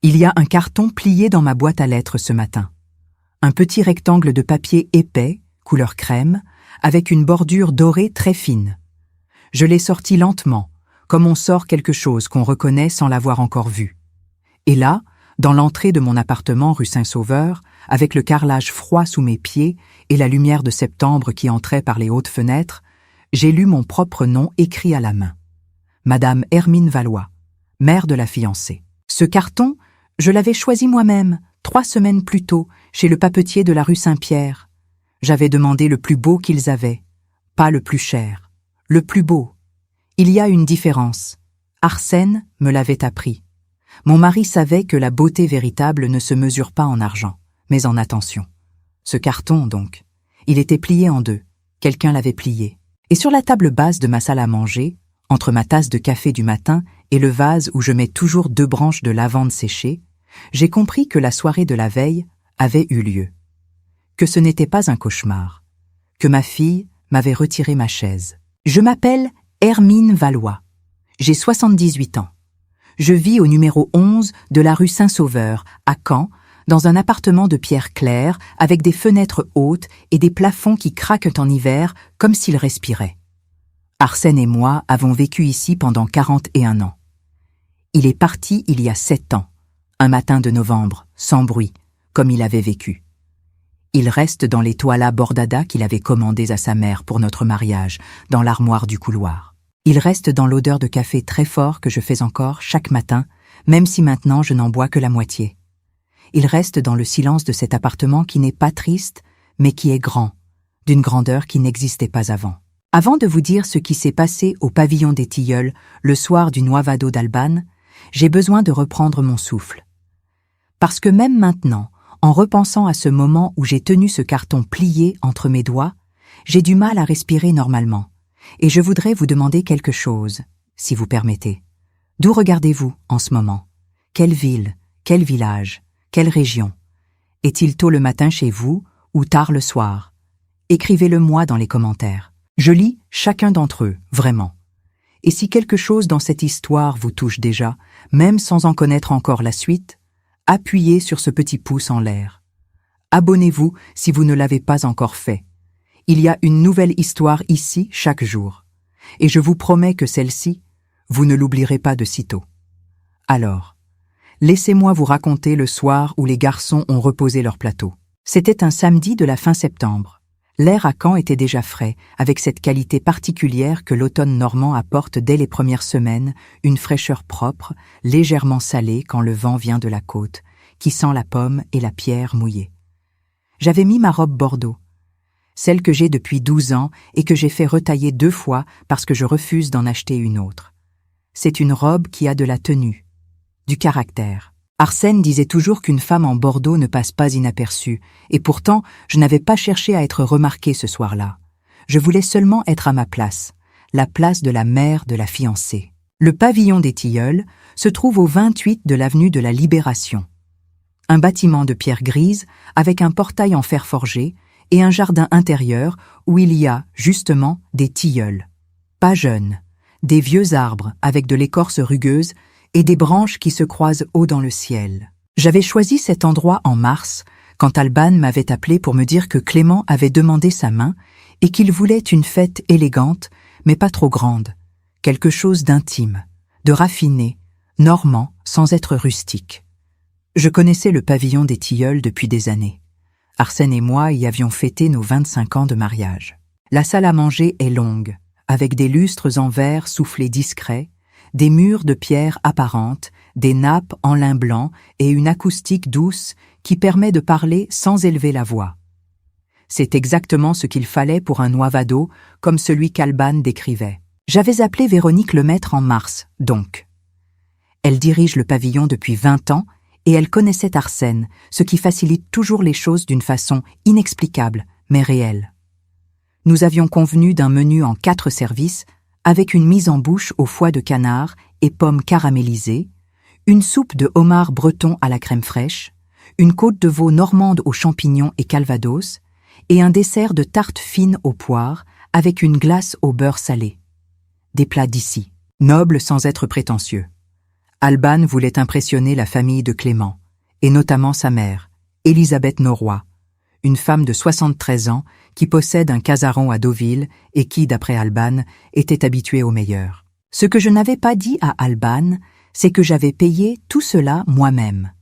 Il y a un carton plié dans ma boîte à lettres ce matin. Un petit rectangle de papier épais, couleur crème, avec une bordure dorée très fine. Je l'ai sorti lentement, comme on sort quelque chose qu'on reconnaît sans l'avoir encore vu. Et là, dans l'entrée de mon appartement rue Saint-Sauveur, avec le carrelage froid sous mes pieds et la lumière de septembre qui entrait par les hautes fenêtres, j'ai lu mon propre nom écrit à la main. Madame Hermine Valois, mère de la fiancée. Ce carton, je l'avais choisi moi-même, 3 semaines plus tôt, chez le papetier de la rue Saint-Pierre. J'avais demandé le plus beau qu'ils avaient, pas le plus cher, le plus beau. Il y a une différence. Arsène me l'avait appris. Mon mari savait que la beauté véritable ne se mesure pas en argent, mais en attention. Ce carton, donc, il était plié en 2. Quelqu'un l'avait plié. Et sur la table basse de ma salle à manger, entre ma tasse de café du matin et le vase où je mets toujours 2 branches de lavande séchées, j'ai compris que la soirée de la veille avait eu lieu. Que ce n'était pas un cauchemar. Que ma fille m'avait retiré ma chaise. Je m'appelle Hermine Valois. J'ai 78 ans. Je vis au numéro 11 de la rue Saint-Sauveur, à Caen, dans un appartement de pierre claire avec des fenêtres hautes et des plafonds qui craquent en hiver comme s'ils respiraient. Arsène et moi avons vécu ici pendant 41 ans. Il est parti il y a 7 ans, un matin de novembre, sans bruit, comme il avait vécu. Il reste dans les toilas bordada qu'il avait commandés à sa mère pour notre mariage, dans l'armoire du couloir. Il reste dans l'odeur de café très fort que je fais encore chaque matin, même si maintenant je n'en bois que la moitié. Il reste dans le silence de cet appartement qui n'est pas triste, mais qui est grand, d'une grandeur qui n'existait pas avant. Avant de vous dire ce qui s'est passé au pavillon des Tilleuls le soir du Noivado d'Albane, j'ai besoin de reprendre mon souffle. Parce que même maintenant, en repensant à ce moment où j'ai tenu ce carton plié entre mes doigts, j'ai du mal à respirer normalement. Et je voudrais vous demander quelque chose, si vous permettez. D'où regardez-vous en ce moment? Quelle ville? Quel village? Quelle région? Est-il tôt le matin chez vous ou tard le soir? Écrivez-le-moi dans les commentaires. Je lis chacun d'entre eux, vraiment. Et si quelque chose dans cette histoire vous touche déjà, même sans en connaître encore la suite, appuyez sur ce petit pouce en l'air. Abonnez-vous si vous ne l'avez pas encore fait. Il y a une nouvelle histoire ici chaque jour. Et je vous promets que celle-ci, vous ne l'oublierez pas de sitôt. Alors, laissez-moi vous raconter le soir où les garçons ont reposé leur plateau. C'était un samedi de la fin septembre. L'air à Caen était déjà frais, avec cette qualité particulière que l'automne normand apporte dès les premières semaines, une fraîcheur propre, légèrement salée quand le vent vient de la côte, qui sent la pomme et la pierre mouillée. J'avais mis ma robe bordeaux, celle que j'ai depuis 12 ans et que j'ai fait retailler 2 fois parce que je refuse d'en acheter une autre. C'est une robe qui a de la tenue, du caractère. Arsène disait toujours qu'une femme en bordeaux ne passe pas inaperçue, et pourtant, je n'avais pas cherché à être remarquée ce soir-là. Je voulais seulement être à ma place, la place de la mère de la fiancée. Le pavillon des Tilleuls se trouve au 28 de l'avenue de la Libération. Un bâtiment de pierre grise avec un portail en fer forgé et un jardin intérieur où il y a, justement, des tilleuls. Pas jeunes, des vieux arbres avec de l'écorce rugueuse et des branches qui se croisent haut dans le ciel. J'avais choisi cet endroit en mars, quand Alban m'avait appelé pour me dire que Clément avait demandé sa main et qu'il voulait une fête élégante, mais pas trop grande, quelque chose d'intime, de raffiné, normand, sans être rustique. Je connaissais le pavillon des Tilleuls depuis des années. Arsène et moi y avions fêté nos 25 ans de mariage. La salle à manger est longue, avec des lustres en verre soufflés discrets, des murs de pierre apparentes, des nappes en lin blanc et une acoustique douce qui permet de parler sans élever la voix. C'est exactement ce qu'il fallait pour un Noivado comme celui qu'Alban décrivait. J'avais appelé Véronique Lemaître en mars, donc. Elle dirige le pavillon depuis 20 ans et elle connaissait Arsène, ce qui facilite toujours les choses d'une façon inexplicable, mais réelle. Nous avions convenu d'un menu en 4 services, avec une mise en bouche au foie de canard et pommes caramélisées, une soupe de homard breton à la crème fraîche, une côte de veau normande aux champignons et calvados, et un dessert de tarte fine aux poires avec une glace au beurre salé. Des plats d'ici, nobles sans être prétentieux. Alban voulait impressionner la famille de Clément, et notamment sa mère, Élisabeth Norroy, une femme de 73 ans qui possède un casaron à Deauville et qui, d'après Alban, était habituée au meilleur. Ce que je n'avais pas dit à Alban, c'est que j'avais payé tout cela moi-même.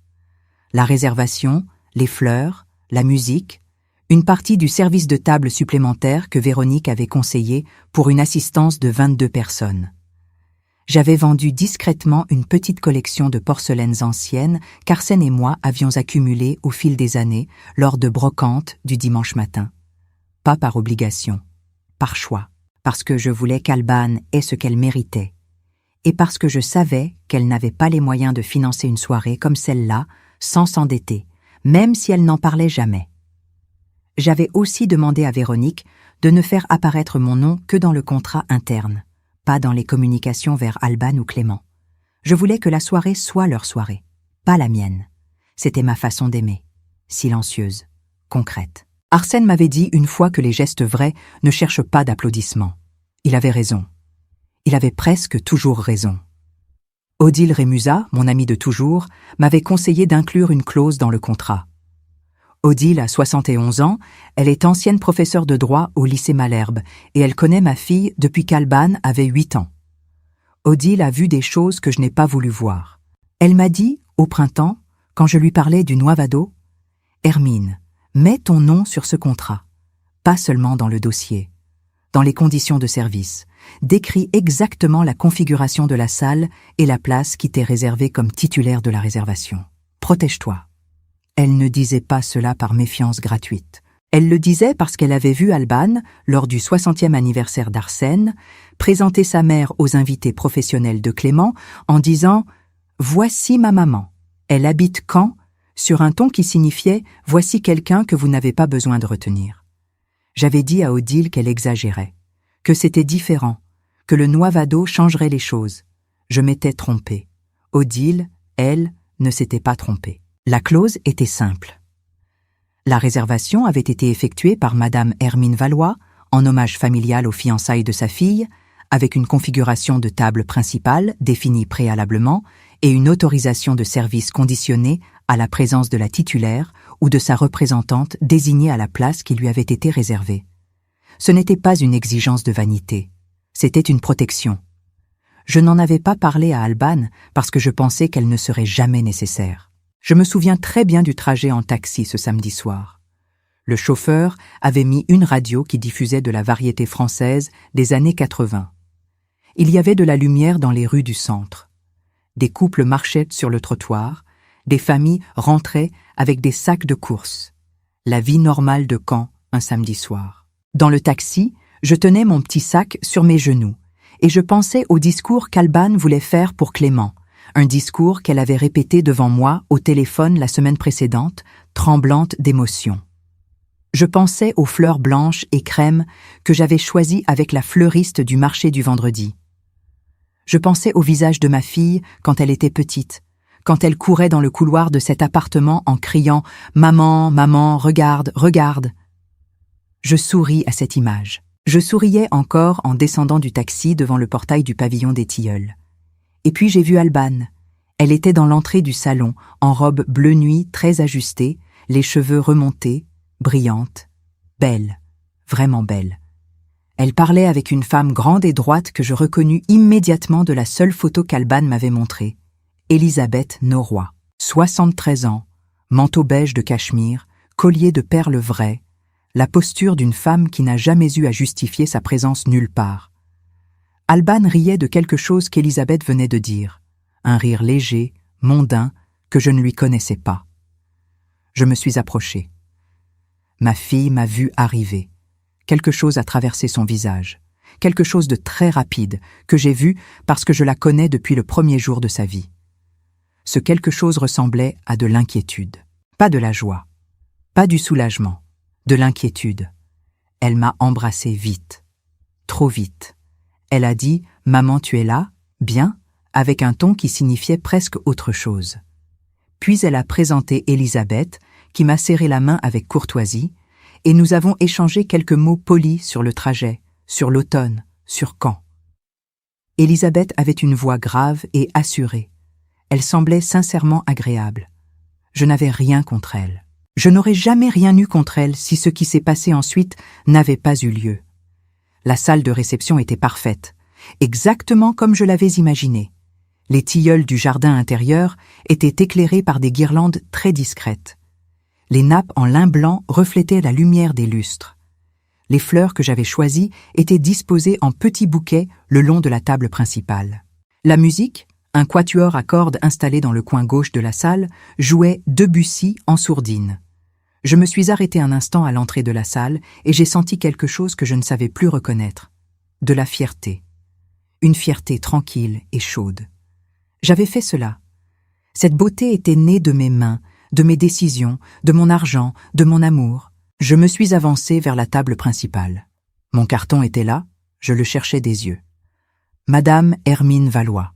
La réservation, les fleurs, la musique, une partie du service de table supplémentaire que Véronique avait conseillé pour une assistance de 22 personnes. J'avais vendu discrètement une petite collection de porcelaines anciennes qu'Arsène et moi avions accumulées au fil des années lors de brocantes du dimanche matin. Pas par obligation, par choix, parce que je voulais qu'Alban ait ce qu'elle méritait, et parce que je savais qu'elle n'avait pas les moyens de financer une soirée comme celle-là sans s'endetter, même si elle n'en parlait jamais. J'avais aussi demandé à Véronique de ne faire apparaître mon nom que dans le contrat interne, pas dans les communications vers Alban ou Clément. Je voulais que la soirée soit leur soirée, pas la mienne. C'était ma façon d'aimer, silencieuse, concrète. Arsène m'avait dit une fois que les gestes vrais ne cherchent pas d'applaudissements. Il avait raison. Il avait presque toujours raison. Odile Rémusat, mon amie de toujours, m'avait conseillé d'inclure une clause dans le contrat. Odile a 71 ans, elle est ancienne professeure de droit au lycée Malherbe et elle connaît ma fille depuis qu'Alban avait 8 ans. Odile a vu des choses que je n'ai pas voulu voir. Elle m'a dit, au printemps, quand je lui parlais du Noivado, « Hermine, mets ton nom sur ce contrat, pas seulement dans le dossier, dans les conditions de service. Décris exactement la configuration de la salle et la place qui t'est réservée comme titulaire de la réservation. Protège-toi. » Elle ne disait pas cela par méfiance gratuite. Elle le disait parce qu'elle avait vu Alban, lors du 60e anniversaire d'Arsène, présenter sa mère aux invités professionnels de Clément en disant « Voici ma maman. Elle habite Caen ?» sur un ton qui signifiait « Voici quelqu'un que vous n'avez pas besoin de retenir. » J'avais dit à Odile qu'elle exagérait, que c'était différent, que le Noivado changerait les choses. Je m'étais trompée. Odile, elle, ne s'était pas trompée. La clause était simple. La réservation avait été effectuée par Madame Hermine Valois, en hommage familial aux fiançailles de sa fille, avec une configuration de table principale définie préalablement et une autorisation de service conditionnée à la présence de la titulaire ou de sa représentante désignée à la place qui lui avait été réservée. Ce n'était pas une exigence de vanité, c'était une protection. Je n'en avais pas parlé à Alban parce que je pensais qu'elle ne serait jamais nécessaire. Je me souviens très bien du trajet en taxi ce samedi soir. Le chauffeur avait mis une radio qui diffusait de la variété française des années 80. Il y avait de la lumière dans les rues du centre. Des couples marchaient sur le trottoir, des familles rentraient avec des sacs de courses. La vie normale de Caen, un samedi soir. Dans le taxi, je tenais mon petit sac sur mes genoux et je pensais au discours qu'Alban voulait faire pour Clément, un discours qu'elle avait répété devant moi au téléphone la semaine précédente, tremblante d'émotion. Je pensais aux fleurs blanches et crèmes que j'avais choisies avec la fleuriste du marché du vendredi. Je pensais au visage de ma fille quand elle était petite, quand elle courait dans le couloir de cet appartement en criant « Maman, maman, regarde, regarde !» Je souris à cette image. Je souriais encore en descendant du taxi devant le portail du pavillon des Tilleuls. Et puis j'ai vu Alban. Elle était dans l'entrée du salon, en robe bleu nuit très ajustée, les cheveux remontés, brillante, belle, vraiment belle. Elle parlait avec une femme grande et droite que je reconnus immédiatement de la seule photo qu'Alban m'avait montrée, Élisabeth Norroy. 73 ans, manteau beige de cachemire, collier de perles vraies, la posture d'une femme qui n'a jamais eu à justifier sa présence nulle part. Alban riait de quelque chose qu'Élisabeth venait de dire, un rire léger, mondain, que je ne lui connaissais pas. Je me suis approché. Ma fille m'a vu arriver. Quelque chose a traversé son visage, quelque chose de très rapide que j'ai vu parce que je la connais depuis le premier jour de sa vie. Ce quelque chose ressemblait à de l'inquiétude, pas de la joie, pas du soulagement, de l'inquiétude. Elle m'a embrassé vite, trop vite. Elle a dit « Maman, tu es là ? Bien ?» avec un ton qui signifiait presque autre chose. Puis elle a présenté Élisabeth, qui m'a serré la main avec courtoisie, et nous avons échangé quelques mots polis sur le trajet, sur l'automne, sur Caen. Élisabeth avait une voix grave et assurée. Elle semblait sincèrement agréable. Je n'avais rien contre elle. Je n'aurais jamais rien eu contre elle si ce qui s'est passé ensuite n'avait pas eu lieu. La salle de réception était parfaite, exactement comme je l'avais imaginé. Les tilleuls du jardin intérieur étaient éclairés par des guirlandes très discrètes. Les nappes en lin blanc reflétaient la lumière des lustres. Les fleurs que j'avais choisies étaient disposées en petits bouquets le long de la table principale. La musique, un quatuor à cordes installé dans le coin gauche de la salle, jouait Debussy en sourdine. Je me suis arrêté un instant à l'entrée de la salle et j'ai senti quelque chose que je ne savais plus reconnaître. De la fierté. Une fierté tranquille et chaude. J'avais fait cela. Cette beauté était née de mes mains, de mes décisions, de mon argent, de mon amour. Je me suis avancé vers la table principale. Mon carton était là, je le cherchais des yeux. Madame Hermine Valois.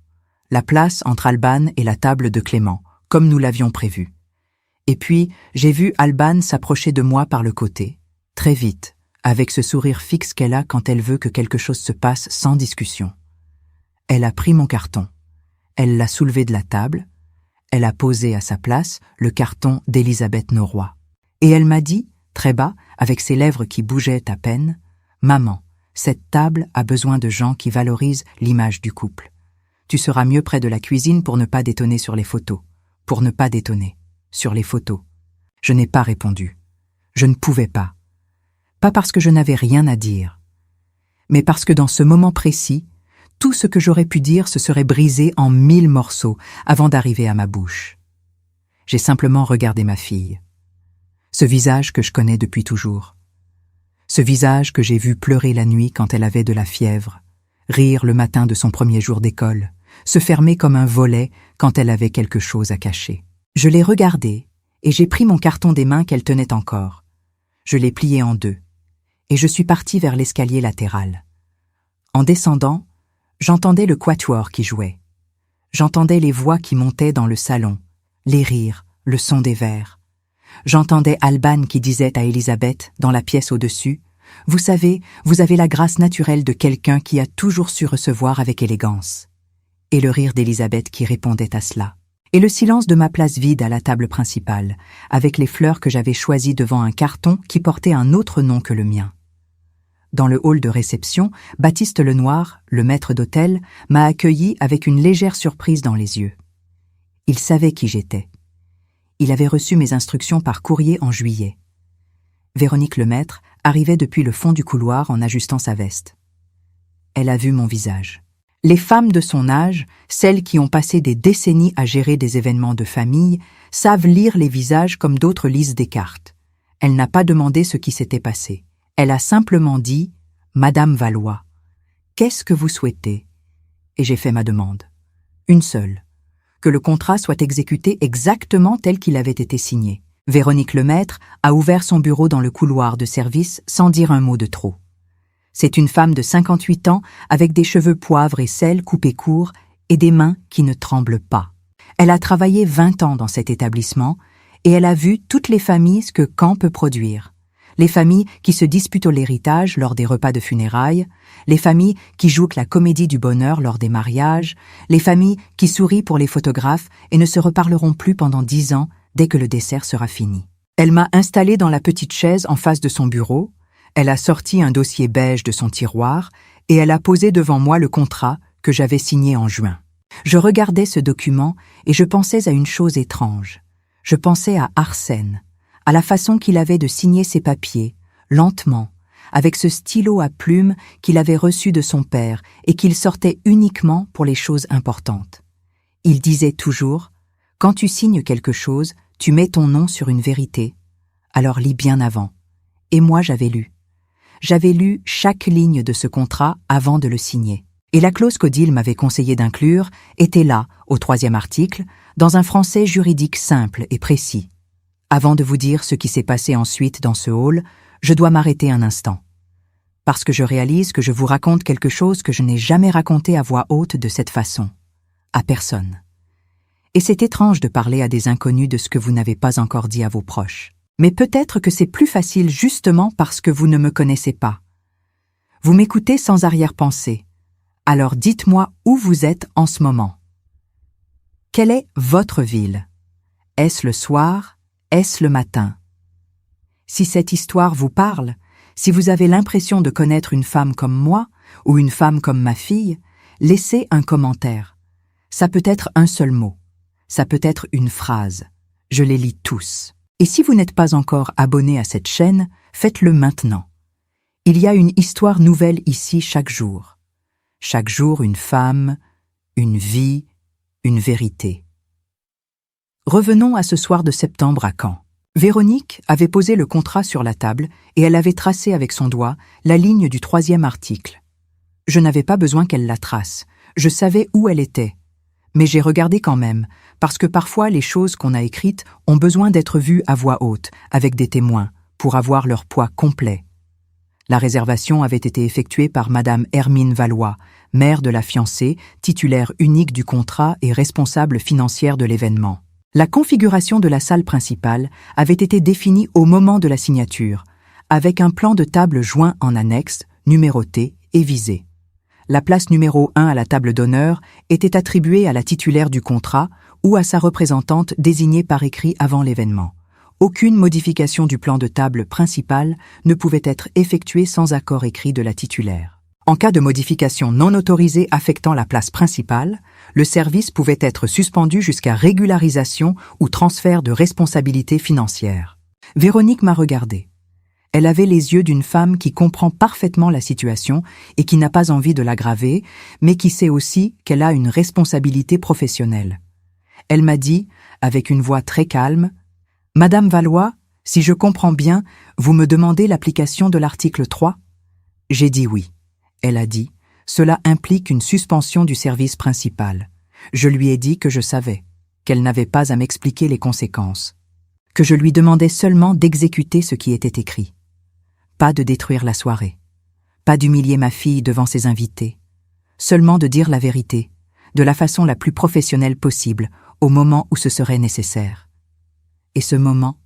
La place entre Alban et la table de Clément, comme nous l'avions prévu. Et puis, j'ai vu Alban s'approcher de moi par le côté, très vite, avec ce sourire fixe qu'elle a quand elle veut que quelque chose se passe sans discussion. Elle a pris mon carton. Elle l'a soulevé de la table. Elle a posé à sa place le carton d'Elisabeth Noroy. Et elle m'a dit, très bas, avec ses lèvres qui bougeaient à peine, « Maman, cette table a besoin de gens qui valorisent l'image du couple. Tu seras mieux près de la cuisine pour ne pas détonner sur les photos. Pour ne pas détonner. Sur les photos. » Je n'ai pas répondu. Je ne pouvais pas. Pas parce que je n'avais rien à dire, mais parce que dans ce moment précis, tout ce que j'aurais pu dire se serait brisé en 1000 morceaux avant d'arriver à ma bouche. J'ai simplement regardé ma fille. Ce visage que je connais depuis toujours. Ce visage que j'ai vu pleurer la nuit quand elle avait de la fièvre, rire le matin de son premier jour d'école, se fermer comme un volet quand elle avait quelque chose à cacher. Je l'ai regardée et j'ai pris mon carton des mains qu'elle tenait encore. Je l'ai plié en deux et je suis parti vers l'escalier latéral. En descendant, j'entendais le quatuor qui jouait. J'entendais les voix qui montaient dans le salon, les rires, le son des verres. J'entendais Alban qui disait à Elisabeth, dans la pièce au-dessus, « Vous savez, vous avez la grâce naturelle de quelqu'un qui a toujours su recevoir avec élégance. » Et le rire d'Elisabeth qui répondait à cela. Et le silence de ma place vide à la table principale, avec les fleurs que j'avais choisies devant un carton qui portait un autre nom que le mien. Dans le hall de réception, Baptiste Lenoir, le maître d'hôtel, m'a accueilli avec une légère surprise dans les yeux. Il savait qui j'étais. Il avait reçu mes instructions par courrier en juillet. Véronique Lemaître arrivait depuis le fond du couloir en ajustant sa veste. Elle a vu mon visage. Les femmes de son âge, celles qui ont passé des décennies à gérer des événements de famille, savent lire les visages comme d'autres lisent des cartes. Elle n'a pas demandé ce qui s'était passé. Elle a simplement dit « Madame Valois, qu'est-ce que vous souhaitez ?» Et j'ai fait ma demande. Une seule. Que le contrat soit exécuté exactement tel qu'il avait été signé. Véronique Lemaître a ouvert son bureau dans le couloir de service sans dire un mot de trop. C'est une femme de 58 ans avec des cheveux poivre et sel coupés courts et des mains qui ne tremblent pas. Elle a travaillé 20 ans dans cet établissement et elle a vu toutes les familles ce que Caen peut produire. Les familles qui se disputent l'héritage lors des repas de funérailles, les familles qui jouent la comédie du bonheur lors des mariages, les familles qui sourient pour les photographes et ne se reparleront plus pendant 10 ans dès que le dessert sera fini. Elle m'a installée dans la petite chaise en face de son bureau, elle a sorti un dossier beige de son tiroir et elle a posé devant moi le contrat que j'avais signé en juin. Je regardais ce document et je pensais à une chose étrange. Je pensais à Arsène, à la façon qu'il avait de signer ses papiers, lentement, avec ce stylo à plume qu'il avait reçu de son père et qu'il sortait uniquement pour les choses importantes. Il disait toujours « Quand tu signes quelque chose, tu mets ton nom sur une vérité. Alors lis bien avant. » Et moi j'avais lu. J'avais lu chaque ligne de ce contrat avant de le signer. Et la clause qu'Odile m'avait conseillé d'inclure était là, au 3e article, dans un français juridique simple et précis. Avant de vous dire ce qui s'est passé ensuite dans ce hall, je dois m'arrêter un instant. Parce que je réalise que je vous raconte quelque chose que je n'ai jamais raconté à voix haute de cette façon. À personne. Et c'est étrange de parler à des inconnus de ce que vous n'avez pas encore dit à vos proches. Mais peut-être que c'est plus facile justement parce que vous ne me connaissez pas. Vous m'écoutez sans arrière-pensée. Alors dites-moi où vous êtes en ce moment. Quelle est votre ville? Est-ce le soir? Est-ce le matin? Si cette histoire vous parle, si vous avez l'impression de connaître une femme comme moi ou une femme comme ma fille, laissez un commentaire. Ça peut être un seul mot. Ça peut être une phrase. Je les lis tous. Et si vous n'êtes pas encore abonné à cette chaîne, faites-le maintenant. Il y a une histoire nouvelle ici chaque jour. Chaque jour une femme, une vie, une vérité. Revenons à ce soir de septembre à Caen. Véronique avait posé le contrat sur la table et elle avait tracé avec son doigt la ligne du 3e article. Je n'avais pas besoin qu'elle la trace. Je savais où elle était. Mais j'ai regardé quand même, parce que parfois les choses qu'on a écrites ont besoin d'être vues à voix haute, avec des témoins, pour avoir leur poids complet. La réservation avait été effectuée par Madame Hermine Valois, mère de la fiancée, titulaire unique du contrat et responsable financière de l'événement. La configuration de la salle principale avait été définie au moment de la signature, avec un plan de table joint en annexe, numéroté et visé. La place numéro 1 à la table d'honneur était attribuée à la titulaire du contrat ou à sa représentante désignée par écrit avant l'événement. Aucune modification du plan de table principal ne pouvait être effectuée sans accord écrit de la titulaire. En cas de modification non autorisée affectant la place principale, le service pouvait être suspendu jusqu'à régularisation ou transfert de responsabilité financière. Véronique m'a regardé. Elle avait les yeux d'une femme qui comprend parfaitement la situation et qui n'a pas envie de l'aggraver, mais qui sait aussi qu'elle a une responsabilité professionnelle. Elle m'a dit, avec une voix très calme, « Madame Valois, si je comprends bien, vous me demandez l'application de l'article 3 ?» J'ai dit oui. Elle a dit, « Cela implique une suspension du service principal. » Je lui ai dit que je savais, qu'elle n'avait pas à m'expliquer les conséquences, que je lui demandais seulement d'exécuter ce qui était écrit. Pas de détruire la soirée, pas d'humilier ma fille devant ses invités, seulement de dire la vérité, de la façon la plus professionnelle possible, au moment où ce serait nécessaire. Et ce moment,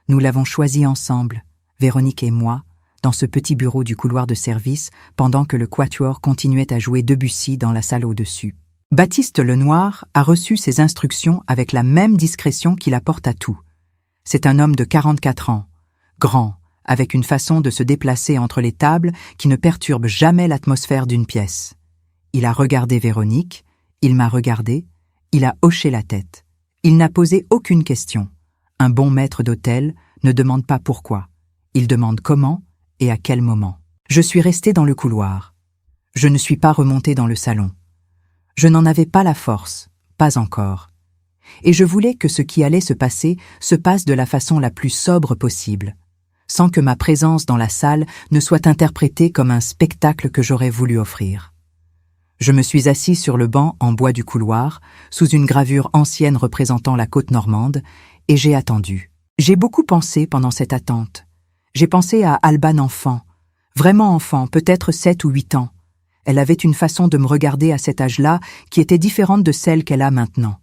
nous l'avons choisi ensemble, Véronique et moi, dans ce petit bureau du couloir de service, pendant que le quatuor continuait à jouer Debussy dans la salle au-dessus. Baptiste Lenoir a reçu ses instructions avec la même discrétion qu'il apporte à tout. C'est un homme de 44 ans, grand, avec une façon de se déplacer entre les tables qui ne perturbe jamais l'atmosphère d'une pièce. Il a regardé Véronique, il m'a regardé, il a hoché la tête. Il n'a posé aucune question. Un bon maître d'hôtel ne demande pas pourquoi. Il demande comment et à quel moment. Je suis restée dans le couloir. Je ne suis pas remontée dans le salon. Je n'en avais pas la force, pas encore. Et je voulais que ce qui allait se passe de la façon la plus sobre possible, sans que ma présence dans la salle ne soit interprétée comme un spectacle que j'aurais voulu offrir. Je me suis assise sur le banc en bois du couloir, sous une gravure ancienne représentant la côte normande, et j'ai attendu. J'ai beaucoup pensé pendant cette attente. J'ai pensé à Alban enfant, vraiment enfant, peut-être 7 ou 8 ans. Elle avait une façon de me regarder à cet âge-là qui était différente de celle qu'elle a maintenant.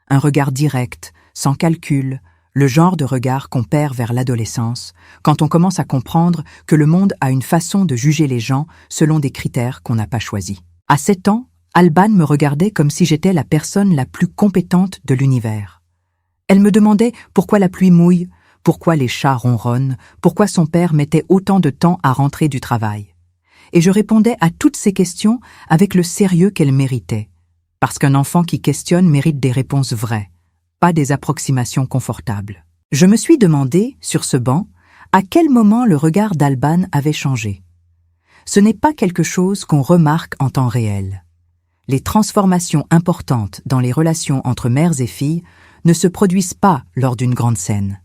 Un regard direct, sans calcul, le genre de regard qu'on perd vers l'adolescence, quand on commence à comprendre que le monde a une façon de juger les gens selon des critères qu'on n'a pas choisis. À 7 ans, Alban me regardait comme si j'étais la personne la plus compétente de l'univers. Elle me demandait pourquoi la pluie mouille, pourquoi les chats ronronnent, pourquoi son père mettait autant de temps à rentrer du travail. Et je répondais à toutes ces questions avec le sérieux qu'elles méritaient, parce qu'un enfant qui questionne mérite des réponses vraies, pas des approximations confortables. Je me suis demandé, sur ce banc, à quel moment le regard d'Alban avait changé. Ce n'est pas quelque chose qu'on remarque en temps réel. Les transformations importantes dans les relations entre mères et filles ne se produisent pas lors d'une grande scène.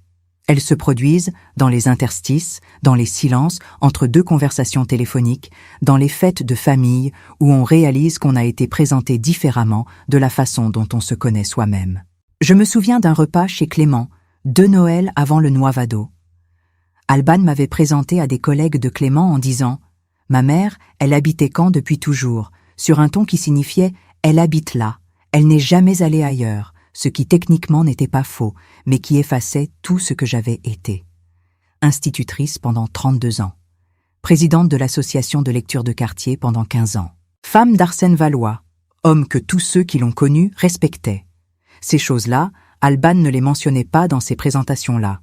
Elles se produisent dans les interstices, dans les silences entre deux conversations téléphoniques, dans les fêtes de famille où on réalise qu'on a été présenté différemment de la façon dont on se connaît soi-même. Je me souviens d'un repas chez Clément, 2 Noëls avant le Noivado. Alban m'avait présenté à des collègues de Clément en disant « Ma mère, elle habitait Caen depuis toujours », sur un ton qui signifiait « Elle habite là, elle n'est jamais allée ailleurs », ce qui techniquement n'était pas faux, mais qui effaçait tout ce que j'avais été. Institutrice pendant 32 ans. Présidente de l'association de lecture de quartier pendant 15 ans. Femme d'Arsène Valois, homme que tous ceux qui l'ont connu respectaient. Ces choses-là, Alban ne les mentionnait pas dans ces présentations-là.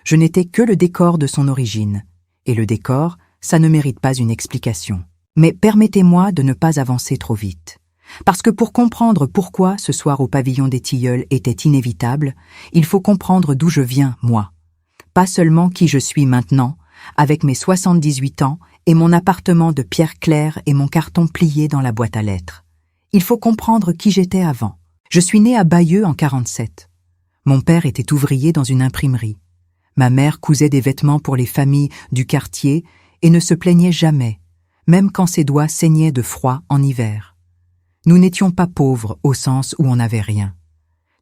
Je n'étais que le décor de son origine. Et le décor, ça ne mérite pas une explication. Mais permettez-moi de ne pas avancer trop vite. Parce que pour comprendre pourquoi ce soir au pavillon des Tilleuls était inévitable, il faut comprendre d'où je viens, moi. Pas seulement qui je suis maintenant, avec mes 78 ans et mon appartement de pierre claire et mon carton plié dans la boîte à lettres. Il faut comprendre qui j'étais avant. Je suis née à Bayeux en 47. Mon père était ouvrier dans une imprimerie. Ma mère cousait des vêtements pour les familles du quartier et ne se plaignait jamais, même quand ses doigts saignaient de froid en hiver. Nous n'étions pas pauvres au sens où on n'avait rien.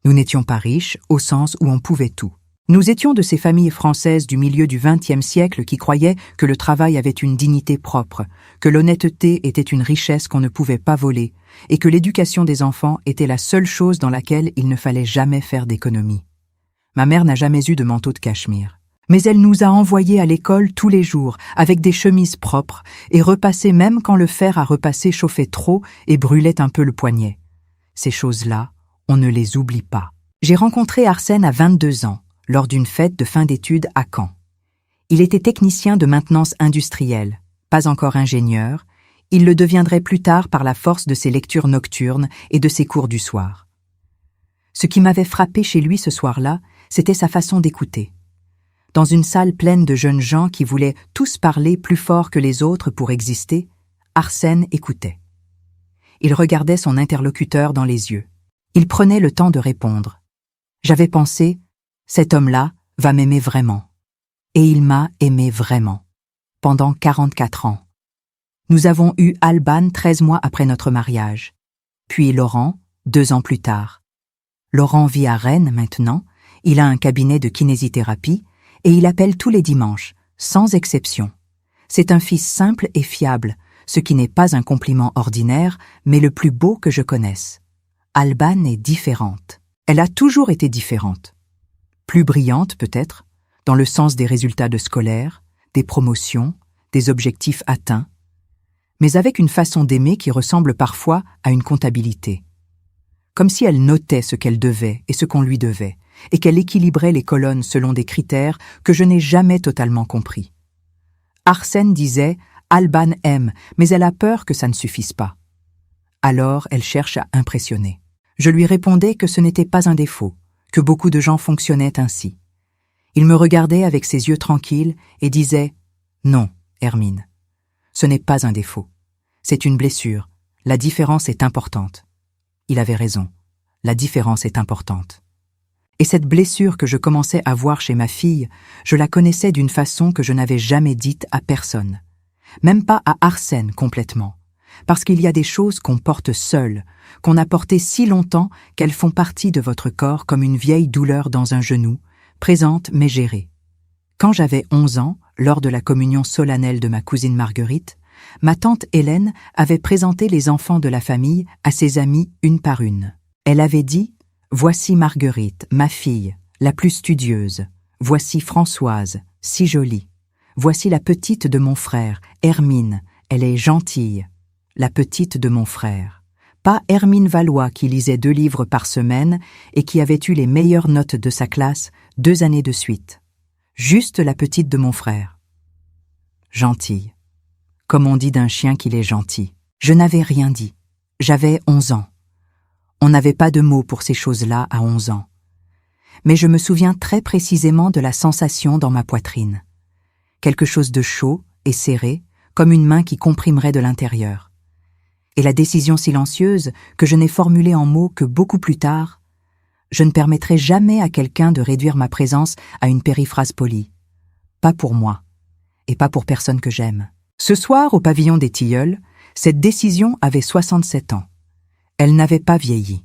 Nous n'étions pas riches au sens où on pouvait tout. Nous étions de ces familles françaises du milieu du XXe siècle qui croyaient que le travail avait une dignité propre, que l'honnêteté était une richesse qu'on ne pouvait pas voler, et que l'éducation des enfants était la seule chose dans laquelle il ne fallait jamais faire d'économie. Ma mère n'a jamais eu de manteau de cachemire. Mais elle nous a envoyés à l'école tous les jours, avec des chemises propres, et repassées même quand le fer à repasser chauffait trop et brûlait un peu le poignet. Ces choses-là, on ne les oublie pas. J'ai rencontré Arsène à 22 ans, lors d'une fête de fin d'études à Caen. Il était technicien de maintenance industrielle, pas encore ingénieur, il le deviendrait plus tard par la force de ses lectures nocturnes et de ses cours du soir. Ce qui m'avait frappé chez lui ce soir-là, c'était sa façon d'écouter. Dans une salle pleine de jeunes gens qui voulaient tous parler plus fort que les autres pour exister, Arsène écoutait. Il regardait son interlocuteur dans les yeux. Il prenait le temps de répondre. J'avais pensé, cet homme-là va m'aimer vraiment. Et il m'a aimé vraiment. Pendant 44 ans. Nous avons eu Alban 13 mois après notre mariage. Puis Laurent, 2 ans plus tard. Laurent vit à Rennes maintenant, il a un cabinet de kinésithérapie et il appelle tous les dimanches, sans exception. C'est un fils simple et fiable, ce qui n'est pas un compliment ordinaire, mais le plus beau que je connaisse. Alban est différente. Elle a toujours été différente. Plus brillante peut-être, dans le sens des résultats de scolaire, des promotions, des objectifs atteints, mais avec une façon d'aimer qui ressemble parfois à une comptabilité. Comme si elle notait ce qu'elle devait et ce qu'on lui devait, et qu'elle équilibrait les colonnes selon des critères que je n'ai jamais totalement compris. Arsène disait « Alban aime, mais elle a peur que ça ne suffise pas. » Alors elle cherche à impressionner. Je lui répondais que ce n'était pas un défaut, que beaucoup de gens fonctionnaient ainsi. Il me regardait avec ses yeux tranquilles et disait « Non, Hermine, ce n'est pas un défaut. C'est une blessure. La différence est importante. » Il avait raison. La différence est importante. Et cette blessure que je commençais à voir chez ma fille, je la connaissais d'une façon que je n'avais jamais dite à personne. Même pas à Arsène complètement. Parce qu'il y a des choses qu'on porte seul, qu'on a portées si longtemps qu'elles font partie de votre corps comme une vieille douleur dans un genou, présente mais gérée. Quand j'avais 11 ans, lors de la communion solennelle de ma cousine Marguerite, ma tante Hélène avait présenté les enfants de la famille à ses amis une par une. Elle avait dit « Voici Marguerite, ma fille, la plus studieuse. Voici Françoise, si jolie. Voici la petite de mon frère, Hermine, elle est gentille. La petite de mon frère. Pas Hermine Valois qui lisait 2 livres par semaine et qui avait eu les meilleures notes de sa classe 2 années de suite. Juste la petite de mon frère. Gentille. Comme on dit d'un chien qu'il est gentil. Je n'avais rien dit. J'avais 11 ans. On n'avait pas de mots pour ces choses-là à 11 ans. Mais je me souviens très précisément de la sensation dans ma poitrine. Quelque chose de chaud et serré, comme une main qui comprimerait de l'intérieur. Et la décision silencieuse, que je n'ai formulée en mots que beaucoup plus tard, je ne permettrai jamais à quelqu'un de réduire ma présence à une périphrase polie. Pas pour moi, et pas pour personne que j'aime. Ce soir, au pavillon des Tilleuls, cette décision avait 67 ans. Elle n'avait pas vieilli.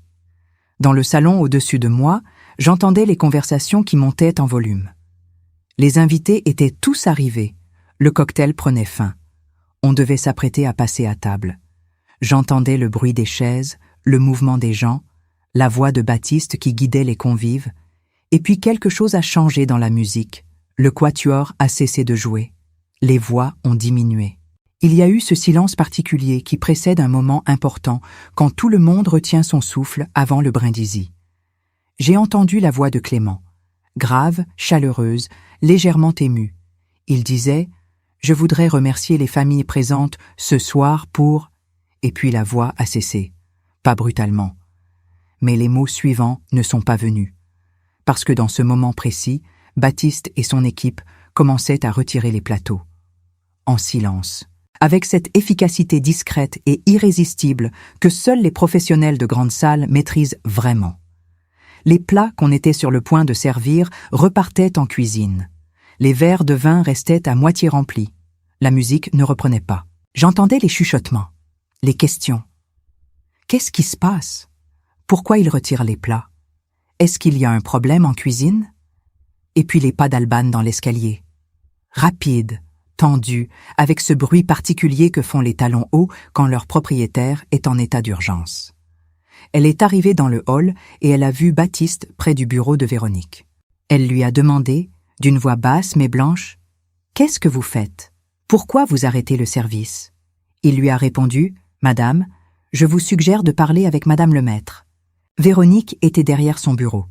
Dans le salon au-dessus de moi, j'entendais les conversations qui montaient en volume. Les invités étaient tous arrivés. Le cocktail prenait fin. On devait s'apprêter à passer à table. J'entendais le bruit des chaises, le mouvement des gens, la voix de Baptiste qui guidait les convives, et puis quelque chose a changé dans la musique. Le quatuor a cessé de jouer. Les voix ont diminué. Il y a eu ce silence particulier qui précède un moment important quand tout le monde retient son souffle avant le brindisi. J'ai entendu la voix de Clément, grave, chaleureuse, légèrement émue. Il disait « Je voudrais remercier les familles présentes ce soir pour… » Et puis la voix a cessé, pas brutalement. Mais les mots suivants ne sont pas venus. Parce que dans ce moment précis, Baptiste et son équipe commençaient à retirer les plateaux. En silence. Avec cette efficacité discrète et irrésistible que seuls les professionnels de grande salle maîtrisent vraiment. Les plats qu'on était sur le point de servir repartaient en cuisine. Les verres de vin restaient à moitié remplis. La musique ne reprenait pas. J'entendais les chuchotements, les questions. Qu'est-ce qui se passe? Pourquoi ils retirent les plats? Est-ce qu'il y a un problème en cuisine? Et puis les pas d'Alban dans l'escalier. Rapide, tendu, avec ce bruit particulier que font les talons hauts quand leur propriétaire est en état d'urgence. Elle est arrivée dans le hall et elle a vu Baptiste près du bureau de Véronique. Elle lui a demandé, d'une voix basse mais blanche, « Qu'est-ce que vous faites? Pourquoi vous arrêtez le service ?» Il lui a répondu, « Madame, je vous suggère de parler avec Madame le maître. » Véronique était derrière son bureau.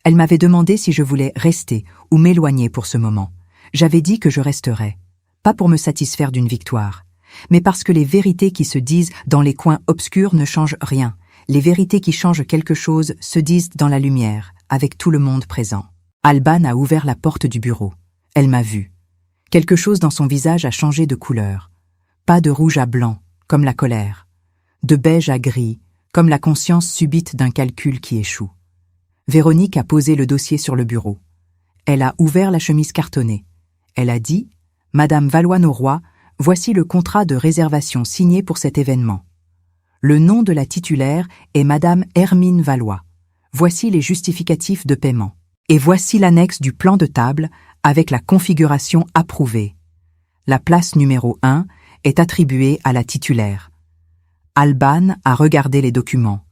Elle m'avait demandé si je voulais rester ou m'éloigner pour ce moment. J'avais dit que je resterais. Pas pour me satisfaire d'une victoire, mais parce que les vérités qui se disent dans les coins obscurs ne changent rien. Les vérités qui changent quelque chose se disent dans la lumière, avec tout le monde présent. Alban a ouvert la porte du bureau. Elle m'a vu. Quelque chose dans son visage a changé de couleur. Pas de rouge à blanc, comme la colère. De beige à gris, comme la conscience subite d'un calcul qui échoue. Véronique a posé le dossier sur le bureau. Elle a ouvert la chemise cartonnée. Elle a dit « Madame Valois-Norroy, voici le contrat de réservation signé pour cet événement. Le nom de la titulaire est Madame Hermine Valois. Voici les justificatifs de paiement. Et voici l'annexe du plan de table avec la configuration approuvée. La place numéro 1 est attribuée à la titulaire. » Alban a regardé les documents.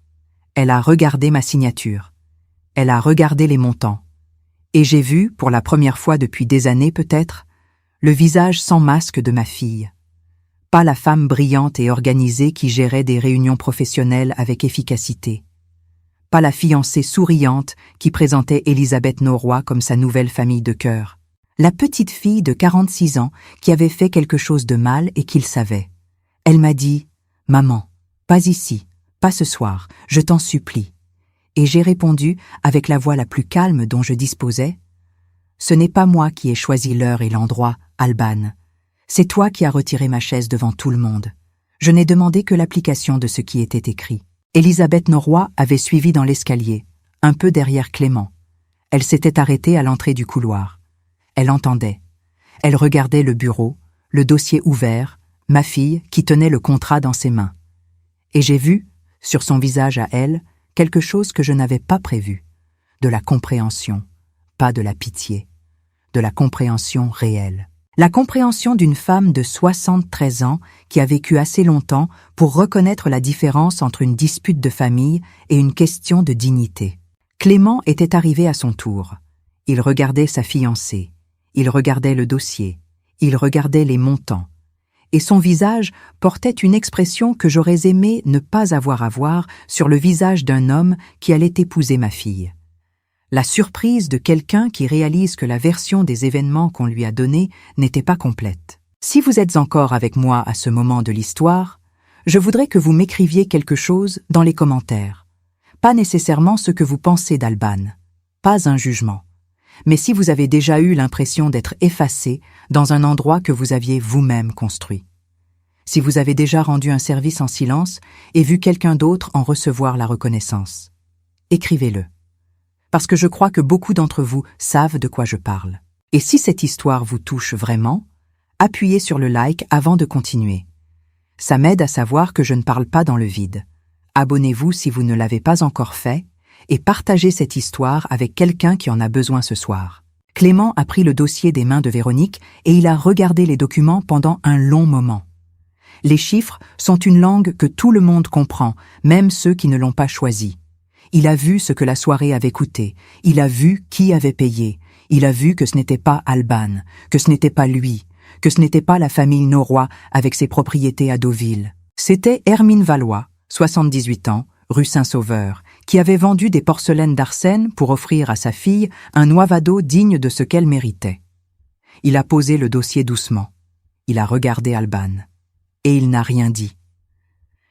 Elle a regardé ma signature. Elle a regardé les montants. Et j'ai vu, pour la première fois depuis des années peut-être, le visage sans masque de ma fille. Pas la femme brillante et organisée qui gérait des réunions professionnelles avec efficacité. Pas la fiancée souriante qui présentait Elisabeth Norroy comme sa nouvelle famille de cœur. La petite fille de 46 ans qui avait fait quelque chose de mal et qu'il savait. Elle m'a dit « Maman, pas ici, pas ce soir, je t'en supplie. » Et j'ai répondu, avec la voix la plus calme dont je disposais, « Ce n'est pas moi qui ai choisi l'heure et l'endroit, Alban. C'est toi qui as retiré ma chaise devant tout le monde. Je n'ai demandé que l'application de ce qui était écrit. » Elisabeth Norroy avait suivi dans l'escalier, un peu derrière Clément. Elle s'était arrêtée à l'entrée du couloir. Elle entendait. Elle regardait le bureau, le dossier ouvert, ma fille qui tenait le contrat dans ses mains. Et j'ai vu, sur son visage à elle, quelque chose que je n'avais pas prévu. De la compréhension, pas de la pitié. De la compréhension réelle. La compréhension d'une femme de 73 ans qui a vécu assez longtemps pour reconnaître la différence entre une dispute de famille et une question de dignité. Clément était arrivé à son tour. Il regardait sa fiancée. Il regardait le dossier. Il regardait les montants. Et son visage portait une expression que j'aurais aimé ne pas avoir à voir sur le visage d'un homme qui allait épouser ma fille. La surprise de quelqu'un qui réalise que la version des événements qu'on lui a donnée n'était pas complète. Si vous êtes encore avec moi à ce moment de l'histoire, je voudrais que vous m'écriviez quelque chose dans les commentaires. Pas nécessairement ce que vous pensez d'Alban, pas un jugement. Mais si vous avez déjà eu l'impression d'être effacé dans un endroit que vous aviez vous-même construit. Si vous avez déjà rendu un service en silence et vu quelqu'un d'autre en recevoir la reconnaissance. Écrivez-le. Parce que je crois que beaucoup d'entre vous savent de quoi je parle. Et si cette histoire vous touche vraiment, appuyez sur le like avant de continuer. Ça m'aide à savoir que je ne parle pas dans le vide. Abonnez-vous si vous ne l'avez pas encore fait et partagez cette histoire avec quelqu'un qui en a besoin ce soir. Clément a pris le dossier des mains de Véronique et il a regardé les documents pendant un long moment. Les chiffres sont une langue que tout le monde comprend, même ceux qui ne l'ont pas choisie. Il a vu ce que la soirée avait coûté, il a vu qui avait payé, il a vu que ce n'était pas Alban, que ce n'était pas lui, que ce n'était pas la famille Norroy avec ses propriétés à Deauville. C'était Hermine Valois, 78 ans, rue Saint-Sauveur, qui avait vendu des porcelaines d'Arsène pour offrir à sa fille un noivado digne de ce qu'elle méritait. Il a posé le dossier doucement. Il a regardé Alban. Et il n'a rien dit.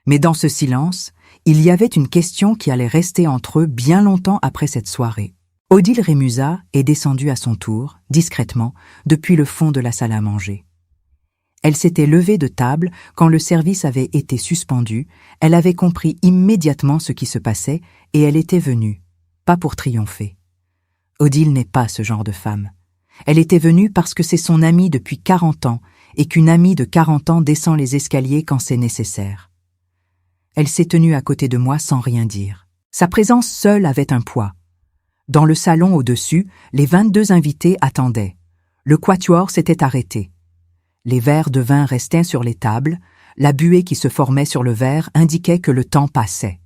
Mais dans ce silence, il y avait une question qui allait rester entre eux bien longtemps après cette soirée. Odile Rémusat est descendue à son tour, discrètement, depuis le fond de la salle à manger. Elle s'était levée de table quand le service avait été suspendu, elle avait compris immédiatement ce qui se passait et elle était venue, pas pour triompher. Odile n'est pas ce genre de femme. Elle était venue parce que c'est son amie depuis 40 ans et qu'une amie de 40 ans descend les escaliers quand c'est nécessaire. Elle s'est tenue à côté de moi sans rien dire. Sa présence seule avait un poids. Dans le salon au-dessus, les 22 invités attendaient. Le quatuor s'était arrêté. Les verres de vin restaient sur les tables, la buée qui se formait sur le verre indiquait que le temps passait.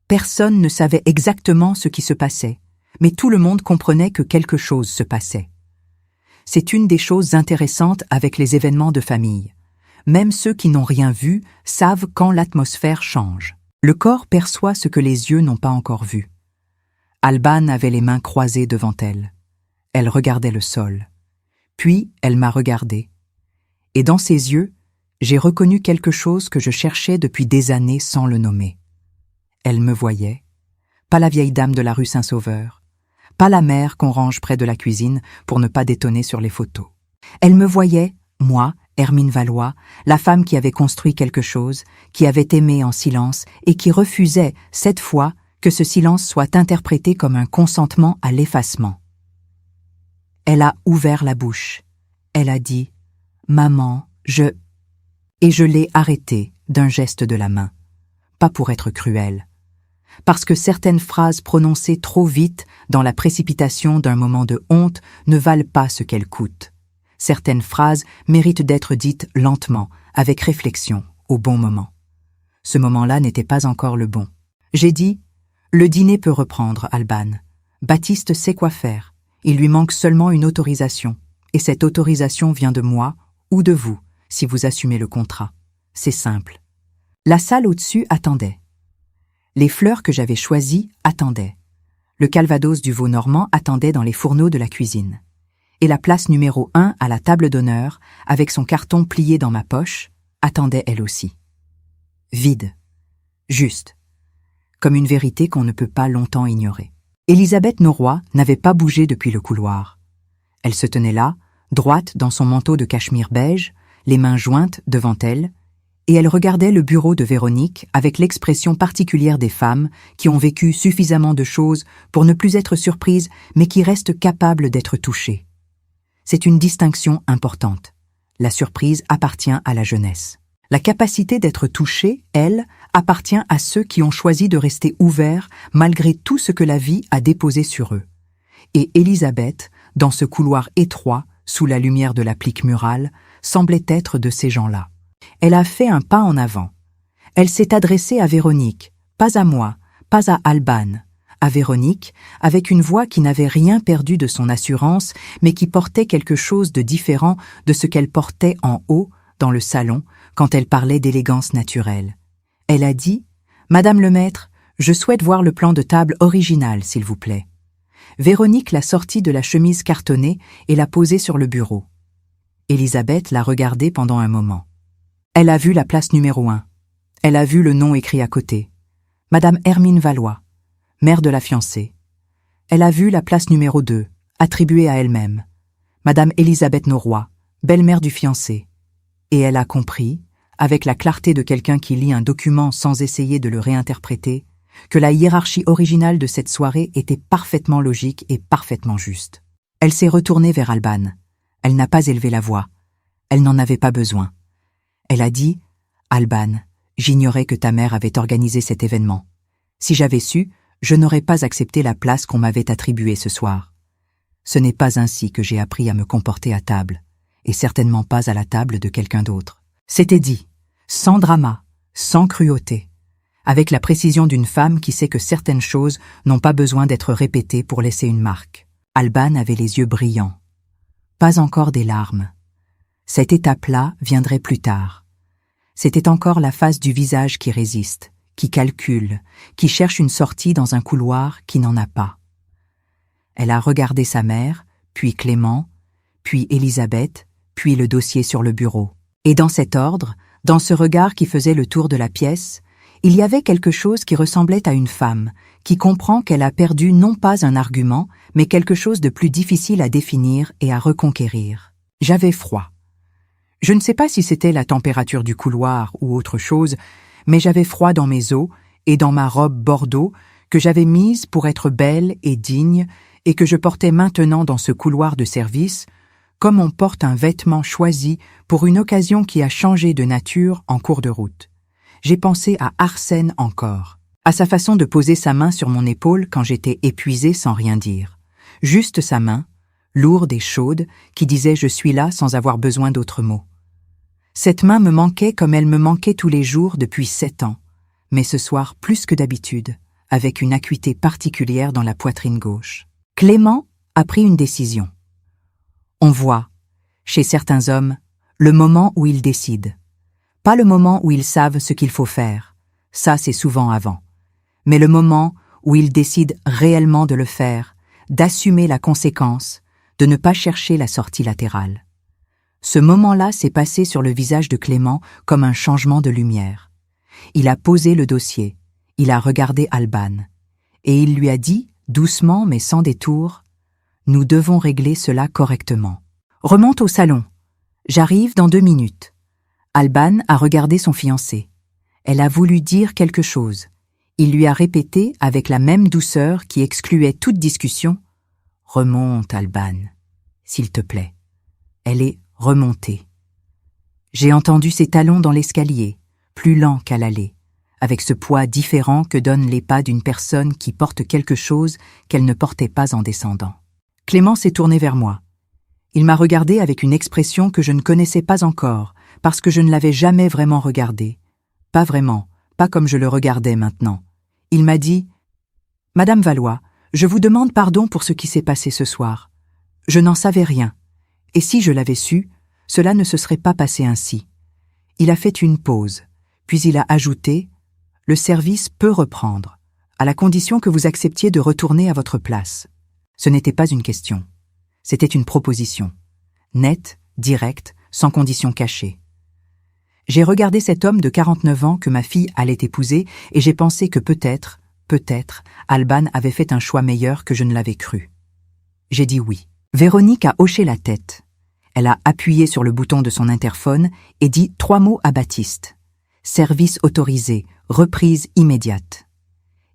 Personne ne savait exactement ce qui se passait, mais tout le monde comprenait que quelque chose se passait. C'est une des choses intéressantes avec les événements de famille. Même ceux qui n'ont rien vu savent quand l'atmosphère change. Le corps perçoit ce que les yeux n'ont pas encore vu. Alban avait les mains croisées devant elle. Elle regardait le sol. Puis elle m'a regardé. Et dans ses yeux, j'ai reconnu quelque chose que je cherchais depuis des années sans le nommer. Elle me voyait, pas la vieille dame de la rue Saint-Sauveur, pas la mère qu'on range près de la cuisine pour ne pas détonner sur les photos. Elle me voyait, moi, Hermine Valois, la femme qui avait construit quelque chose, qui avait aimé en silence et qui refusait, cette fois, que ce silence soit interprété comme un consentement à l'effacement. Elle a ouvert la bouche. Elle a dit « Maman, je… » Et je l'ai arrêtée d'un geste de la main. Pas pour être cruelle. Parce que certaines phrases prononcées trop vite dans la précipitation d'un moment de honte ne valent pas ce qu'elles coûtent. Certaines phrases méritent d'être dites lentement, avec réflexion, au bon moment. Ce moment-là n'était pas encore le bon. J'ai dit « Le dîner peut reprendre, Alban. Baptiste sait quoi faire. Il lui manque seulement une autorisation. Et cette autorisation vient de moi ou de vous, si vous assumez le contrat. C'est simple. » La salle au-dessus attendait. Les fleurs que j'avais choisies attendaient. Le calvados du veau normand attendait dans les fourneaux de la cuisine. Et la place numéro 1 à la table d'honneur, avec son carton plié dans ma poche, attendait elle aussi. Vide. Juste. Comme une vérité qu'on ne peut pas longtemps ignorer. Élisabeth Noroy n'avait pas bougé depuis le couloir. Elle se tenait là, droite dans son manteau de cachemire beige, les mains jointes devant elle, et elle regardait le bureau de Véronique avec l'expression particulière des femmes qui ont vécu suffisamment de choses pour ne plus être surprises, mais qui restent capables d'être touchées. C'est une distinction importante. La surprise appartient à la jeunesse. La capacité d'être touchée, elle, appartient à ceux qui ont choisi de rester ouverts malgré tout ce que la vie a déposé sur eux. Et Élisabeth, dans ce couloir étroit, sous la lumière de l'applique murale, semblait être de ces gens-là. Elle a fait un pas en avant. Elle s'est adressée à Véronique, pas à moi, pas à Alban, à Véronique, avec une voix qui n'avait rien perdu de son assurance, mais qui portait quelque chose de différent de ce qu'elle portait en haut, dans le salon, quand elle parlait d'élégance naturelle. Elle a dit « Madame le maître, je souhaite voir le plan de table original, s'il vous plaît. » Véronique l'a sorti de la chemise cartonnée et l'a posé sur le bureau. Élisabeth l'a regardé pendant un moment. Elle a vu la place numéro 1. Elle a vu le nom écrit à côté. Madame Hermine Valois, mère de la fiancée. Elle a vu la place numéro 2, attribuée à elle-même. Madame Élisabeth Noroy, belle-mère du fiancé. Et elle a compris, avec la clarté de quelqu'un qui lit un document sans essayer de le réinterpréter, que la hiérarchie originale de cette soirée était parfaitement logique et parfaitement juste. Elle s'est retournée vers Alban. Elle n'a pas élevé la voix. Elle n'en avait pas besoin. Elle a dit « Alban, j'ignorais que ta mère avait organisé cet événement. Si j'avais su, je n'aurais pas accepté la place qu'on m'avait attribuée ce soir. Ce n'est pas ainsi que j'ai appris à me comporter à table, et certainement pas à la table de quelqu'un d'autre. » C'était dit, sans drama, sans cruauté, avec la précision d'une femme qui sait que certaines choses n'ont pas besoin d'être répétées pour laisser une marque. Alban avait les yeux brillants. Pas encore des larmes. Cette étape-là viendrait plus tard. C'était encore la face du visage qui résiste, qui calcule, qui cherche une sortie dans un couloir qui n'en a pas. Elle a regardé sa mère, puis Clément, puis Élisabeth, puis le dossier sur le bureau. Et dans cet ordre, dans ce regard qui faisait le tour de la pièce, il y avait quelque chose qui ressemblait à une femme, qui comprend qu'elle a perdu non pas un argument, mais quelque chose de plus difficile à définir et à reconquérir. J'avais froid. Je ne sais pas si c'était la température du couloir ou autre chose, mais j'avais froid dans mes os et dans ma robe bordeaux que j'avais mise pour être belle et digne et que je portais maintenant dans ce couloir de service, comme on porte un vêtement choisi pour une occasion qui a changé de nature en cours de route. J'ai pensé à Arsène encore, à sa façon de poser sa main sur mon épaule quand j'étais épuisée sans rien dire. Juste sa main, lourde et chaude, qui disait « je suis là » sans avoir besoin d'autres mots. Cette main me manquait comme elle me manquait tous les jours depuis 7 ans, mais ce soir plus que d'habitude, avec une acuité particulière dans la poitrine gauche. Clément a pris une décision. On voit, chez certains hommes, le moment où ils décident. Pas le moment où ils savent ce qu'il faut faire, ça c'est souvent avant, mais le moment où ils décident réellement de le faire, d'assumer la conséquence, de ne pas chercher la sortie latérale. Ce moment-là s'est passé sur le visage de Clément comme un changement de lumière. Il a posé le dossier, il a regardé Alban, et il lui a dit, doucement mais sans détour, « Nous devons régler cela correctement. Remonte au salon. J'arrive dans 2 minutes. » Alban a regardé son fiancé. Elle a voulu dire quelque chose. Il lui a répété avec la même douceur qui excluait toute discussion, « Remonte, Alban, s'il te plaît. » Elle est remontée. J'ai entendu ses talons dans l'escalier, plus lents qu'à l'aller, avec ce poids différent que donnent les pas d'une personne qui porte quelque chose qu'elle ne portait pas en descendant. Clément s'est tourné vers moi. Il m'a regardé avec une expression que je ne connaissais pas encore, parce que je ne l'avais jamais vraiment regardé. Pas vraiment, pas comme je le regardais maintenant. Il m'a dit « Madame Valois, je vous demande pardon pour ce qui s'est passé ce soir. Je n'en savais rien. Et si je l'avais su, cela ne se serait pas passé ainsi. » Il a fait une pause, puis il a ajouté « Le service peut reprendre, à la condition que vous acceptiez de retourner à votre place. » Ce n'était pas une question. C'était une proposition. Nette, directe, sans condition cachée. J'ai regardé cet homme de 49 ans que ma fille allait épouser et j'ai pensé que peut-être, Alban avait fait un choix meilleur que je ne l'avais cru. J'ai dit oui. Véronique a hoché la tête. Elle a appuyé sur le bouton de son interphone et dit 3 mots à Baptiste. Service autorisé, reprise immédiate.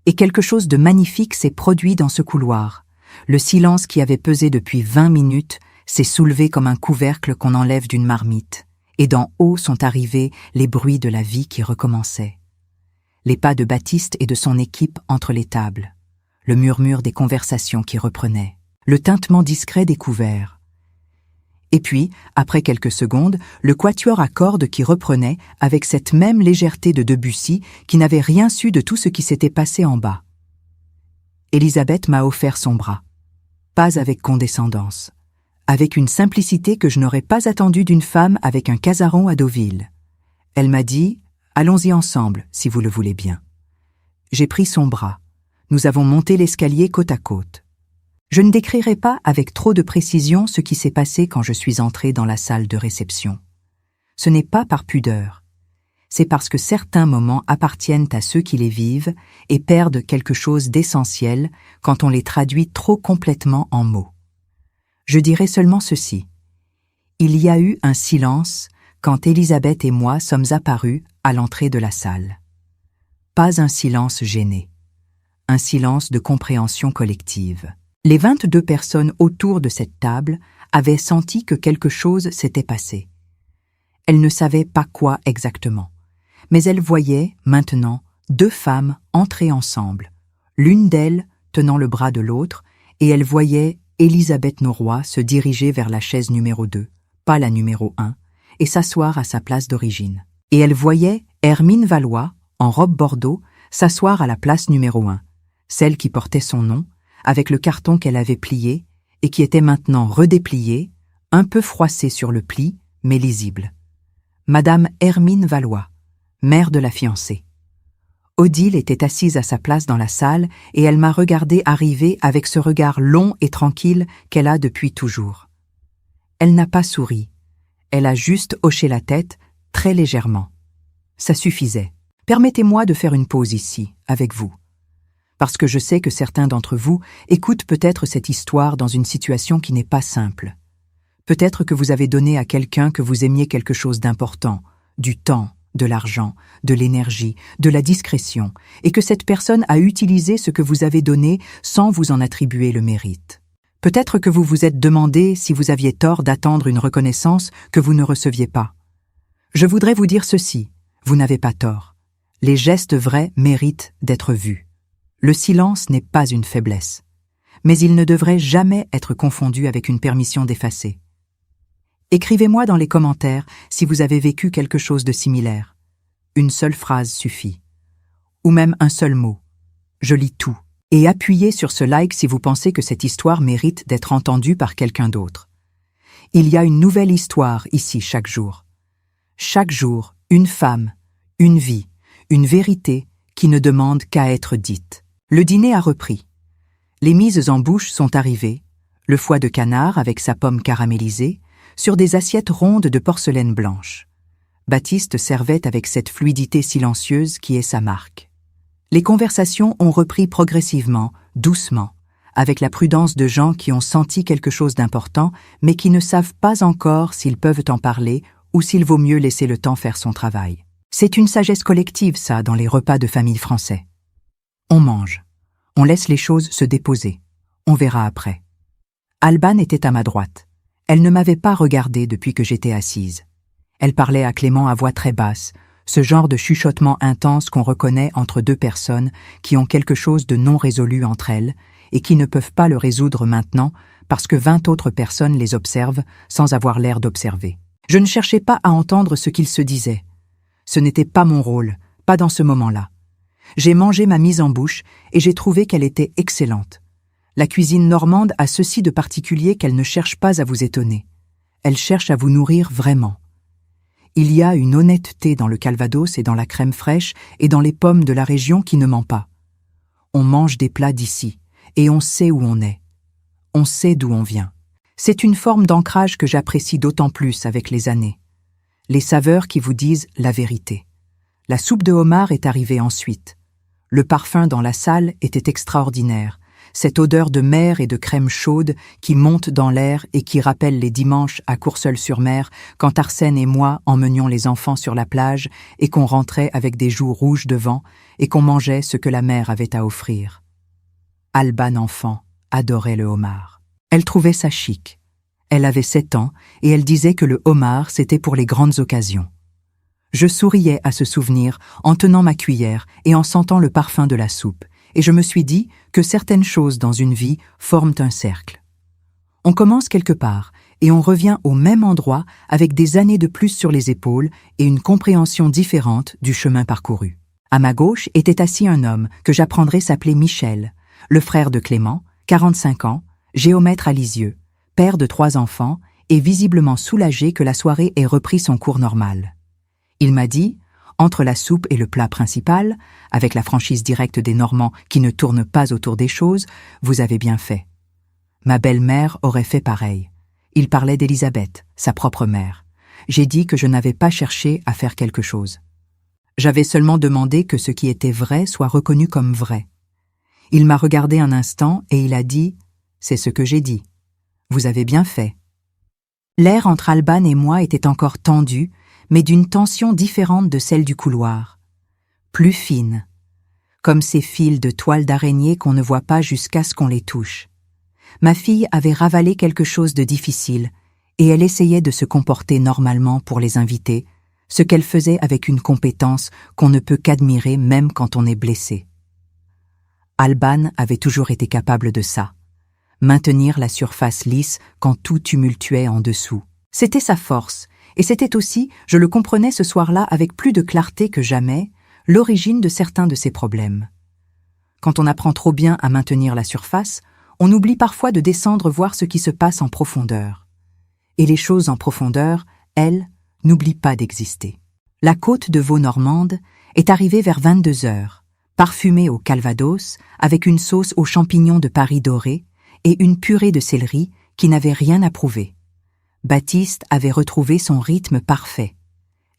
Et quelque chose de magnifique s'est produit dans ce couloir. Le silence qui avait pesé depuis 20 minutes s'est soulevé comme un couvercle qu'on enlève d'une marmite, et d'en haut sont arrivés les bruits de la vie qui recommençaient. Les pas de Baptiste et de son équipe entre les tables, le murmure des conversations qui reprenaient, le tintement discret des couverts. Et puis, après quelques secondes, le quatuor à cordes qui reprenait avec cette même légèreté de Debussy qui n'avait rien su de tout ce qui s'était passé en bas. Élisabeth m'a offert son bras. Pas avec condescendance, avec une simplicité que je n'aurais pas attendue d'une femme avec un casaron à Deauville. Elle m'a dit « Allons-y ensemble, si vous le voulez bien ». J'ai pris son bras. Nous avons monté l'escalier côte à côte. Je ne décrirai pas avec trop de précision ce qui s'est passé quand je suis entrée dans la salle de réception. Ce n'est pas par pudeur. C'est parce que certains moments appartiennent à ceux qui les vivent et perdent quelque chose d'essentiel quand on les traduit trop complètement en mots. Je dirai seulement ceci. Il y a eu un silence quand Élisabeth et moi sommes apparus à l'entrée de la salle. Pas un silence gêné, un silence de compréhension collective. Les 22 personnes autour de cette table avaient senti que quelque chose s'était passé. Elles ne savaient pas quoi exactement. Mais elle voyait, maintenant, 2 femmes entrer ensemble, l'une d'elles tenant le bras de l'autre, et elle voyait Élisabeth Noroy se diriger vers la chaise numéro 2, pas la numéro 1, et s'asseoir à sa place d'origine. Et elle voyait Hermine Valois, en robe bordeaux, s'asseoir à la place numéro 1, celle qui portait son nom, avec le carton qu'elle avait plié, et qui était maintenant redéplié, un peu froissé sur le pli, mais lisible. Madame Hermine Valois, mère de la fiancée. Odile était assise à sa place dans la salle et elle m'a regardé arriver avec ce regard long et tranquille qu'elle a depuis toujours. Elle n'a pas souri. Elle a juste hoché la tête, très légèrement. Ça suffisait. Permettez-moi de faire une pause ici, avec vous. Parce que je sais que certains d'entre vous écoutent peut-être cette histoire dans une situation qui n'est pas simple. Peut-être que vous avez donné à quelqu'un que vous aimiez quelque chose d'important, du temps, de l'argent, de l'énergie, de la discrétion, et que cette personne a utilisé ce que vous avez donné sans vous en attribuer le mérite. Peut-être que vous vous êtes demandé si vous aviez tort d'attendre une reconnaissance que vous ne receviez pas. Je voudrais vous dire ceci, vous n'avez pas tort. Les gestes vrais méritent d'être vus. Le silence n'est pas une faiblesse, mais il ne devrait jamais être confondu avec une permission d'effacer. Écrivez-moi dans les commentaires si vous avez vécu quelque chose de similaire. Une seule phrase suffit. Ou même un seul mot. Je lis tout. Et appuyez sur ce like si vous pensez que cette histoire mérite d'être entendue par quelqu'un d'autre. Il y a une nouvelle histoire ici chaque jour. Chaque jour, une femme, une vie, une vérité qui ne demande qu'à être dite. Le dîner a repris. Les mises en bouche sont arrivées, le foie de canard avec sa pomme caramélisée, sur des assiettes rondes de porcelaine blanche. Baptiste servait avec cette fluidité silencieuse qui est sa marque. Les conversations ont repris progressivement, doucement, avec la prudence de gens qui ont senti quelque chose d'important, mais qui ne savent pas encore s'ils peuvent en parler ou s'il vaut mieux laisser le temps faire son travail. C'est une sagesse collective, ça, dans les repas de famille français. On mange. On laisse les choses se déposer. On verra après. Alban était à ma droite. Elle ne m'avait pas regardée depuis que j'étais assise. Elle parlait à Clément à voix très basse, ce genre de chuchotement intense qu'on reconnaît entre deux personnes qui ont quelque chose de non résolu entre elles et qui ne peuvent pas le résoudre maintenant parce que 20 autres personnes les observent sans avoir l'air d'observer. Je ne cherchais pas à entendre ce qu'ils se disaient. Ce n'était pas mon rôle, pas dans ce moment-là. J'ai mangé ma mise en bouche et j'ai trouvé qu'elle était excellente. La cuisine normande a ceci de particulier qu'elle ne cherche pas à vous étonner. Elle cherche à vous nourrir vraiment. Il y a une honnêteté dans le calvados et dans la crème fraîche et dans les pommes de la région qui ne ment pas. On mange des plats d'ici et on sait où on est. On sait d'où on vient. C'est une forme d'ancrage que j'apprécie d'autant plus avec les années. Les saveurs qui vous disent la vérité. La soupe de homard est arrivée ensuite. Le parfum dans la salle était extraordinaire. Cette odeur de mer et de crème chaude qui monte dans l'air et qui rappelle les dimanches à Courseulles-sur-Mer quand Arsène et moi emmenions les enfants sur la plage et qu'on rentrait avec des joues rouges de vent et qu'on mangeait ce que la mer avait à offrir. Alban enfant adorait le homard. Elle trouvait ça chic. Elle avait 7 ans et elle disait que le homard c'était pour les grandes occasions. Je souriais à ce souvenir en tenant ma cuillère et en sentant le parfum de la soupe, et je me suis dit que certaines choses dans une vie forment un cercle. On commence quelque part et on revient au même endroit avec des années de plus sur les épaules et une compréhension différente du chemin parcouru. À ma gauche était assis un homme que j'apprendrai s'appeler Michel, le frère de Clément, 45 ans, géomètre à Lisieux, père de 3 enfants et visiblement soulagé que la soirée ait repris son cours normal. Il m'a dit, entre la soupe et le plat principal, avec la franchise directe des Normands qui ne tournent pas autour des choses, vous avez bien fait. Ma belle-mère aurait fait pareil. Il parlait d'Élisabeth, sa propre mère. J'ai dit que je n'avais pas cherché à faire quelque chose. J'avais seulement demandé que ce qui était vrai soit reconnu comme vrai. Il m'a regardé un instant et il a dit « C'est ce que j'ai dit. Vous avez bien fait. » L'air entre Alban et moi était encore tendu, mais d'une tension différente de celle du couloir. Plus fine, comme ces fils de toile d'araignée qu'on ne voit pas jusqu'à ce qu'on les touche. Ma fille avait ravalé quelque chose de difficile, et elle essayait de se comporter normalement pour les invités, ce qu'elle faisait avec une compétence qu'on ne peut qu'admirer même quand on est blessé. Alban avait toujours été capable de ça, maintenir la surface lisse quand tout tumultuait en dessous. C'était sa force, et c'était aussi, je le comprenais ce soir-là avec plus de clarté que jamais, l'origine de certains de ses problèmes. Quand on apprend trop bien à maintenir la surface, on oublie parfois de descendre voir ce qui se passe en profondeur. Et les choses en profondeur, elles, n'oublient pas d'exister. La côte de Vaux normande est arrivée vers 22 heures, parfumé au calvados, avec une sauce aux champignons de Paris dorés et une purée de céleri qui n'avait rien à prouver. Baptiste avait retrouvé son rythme parfait.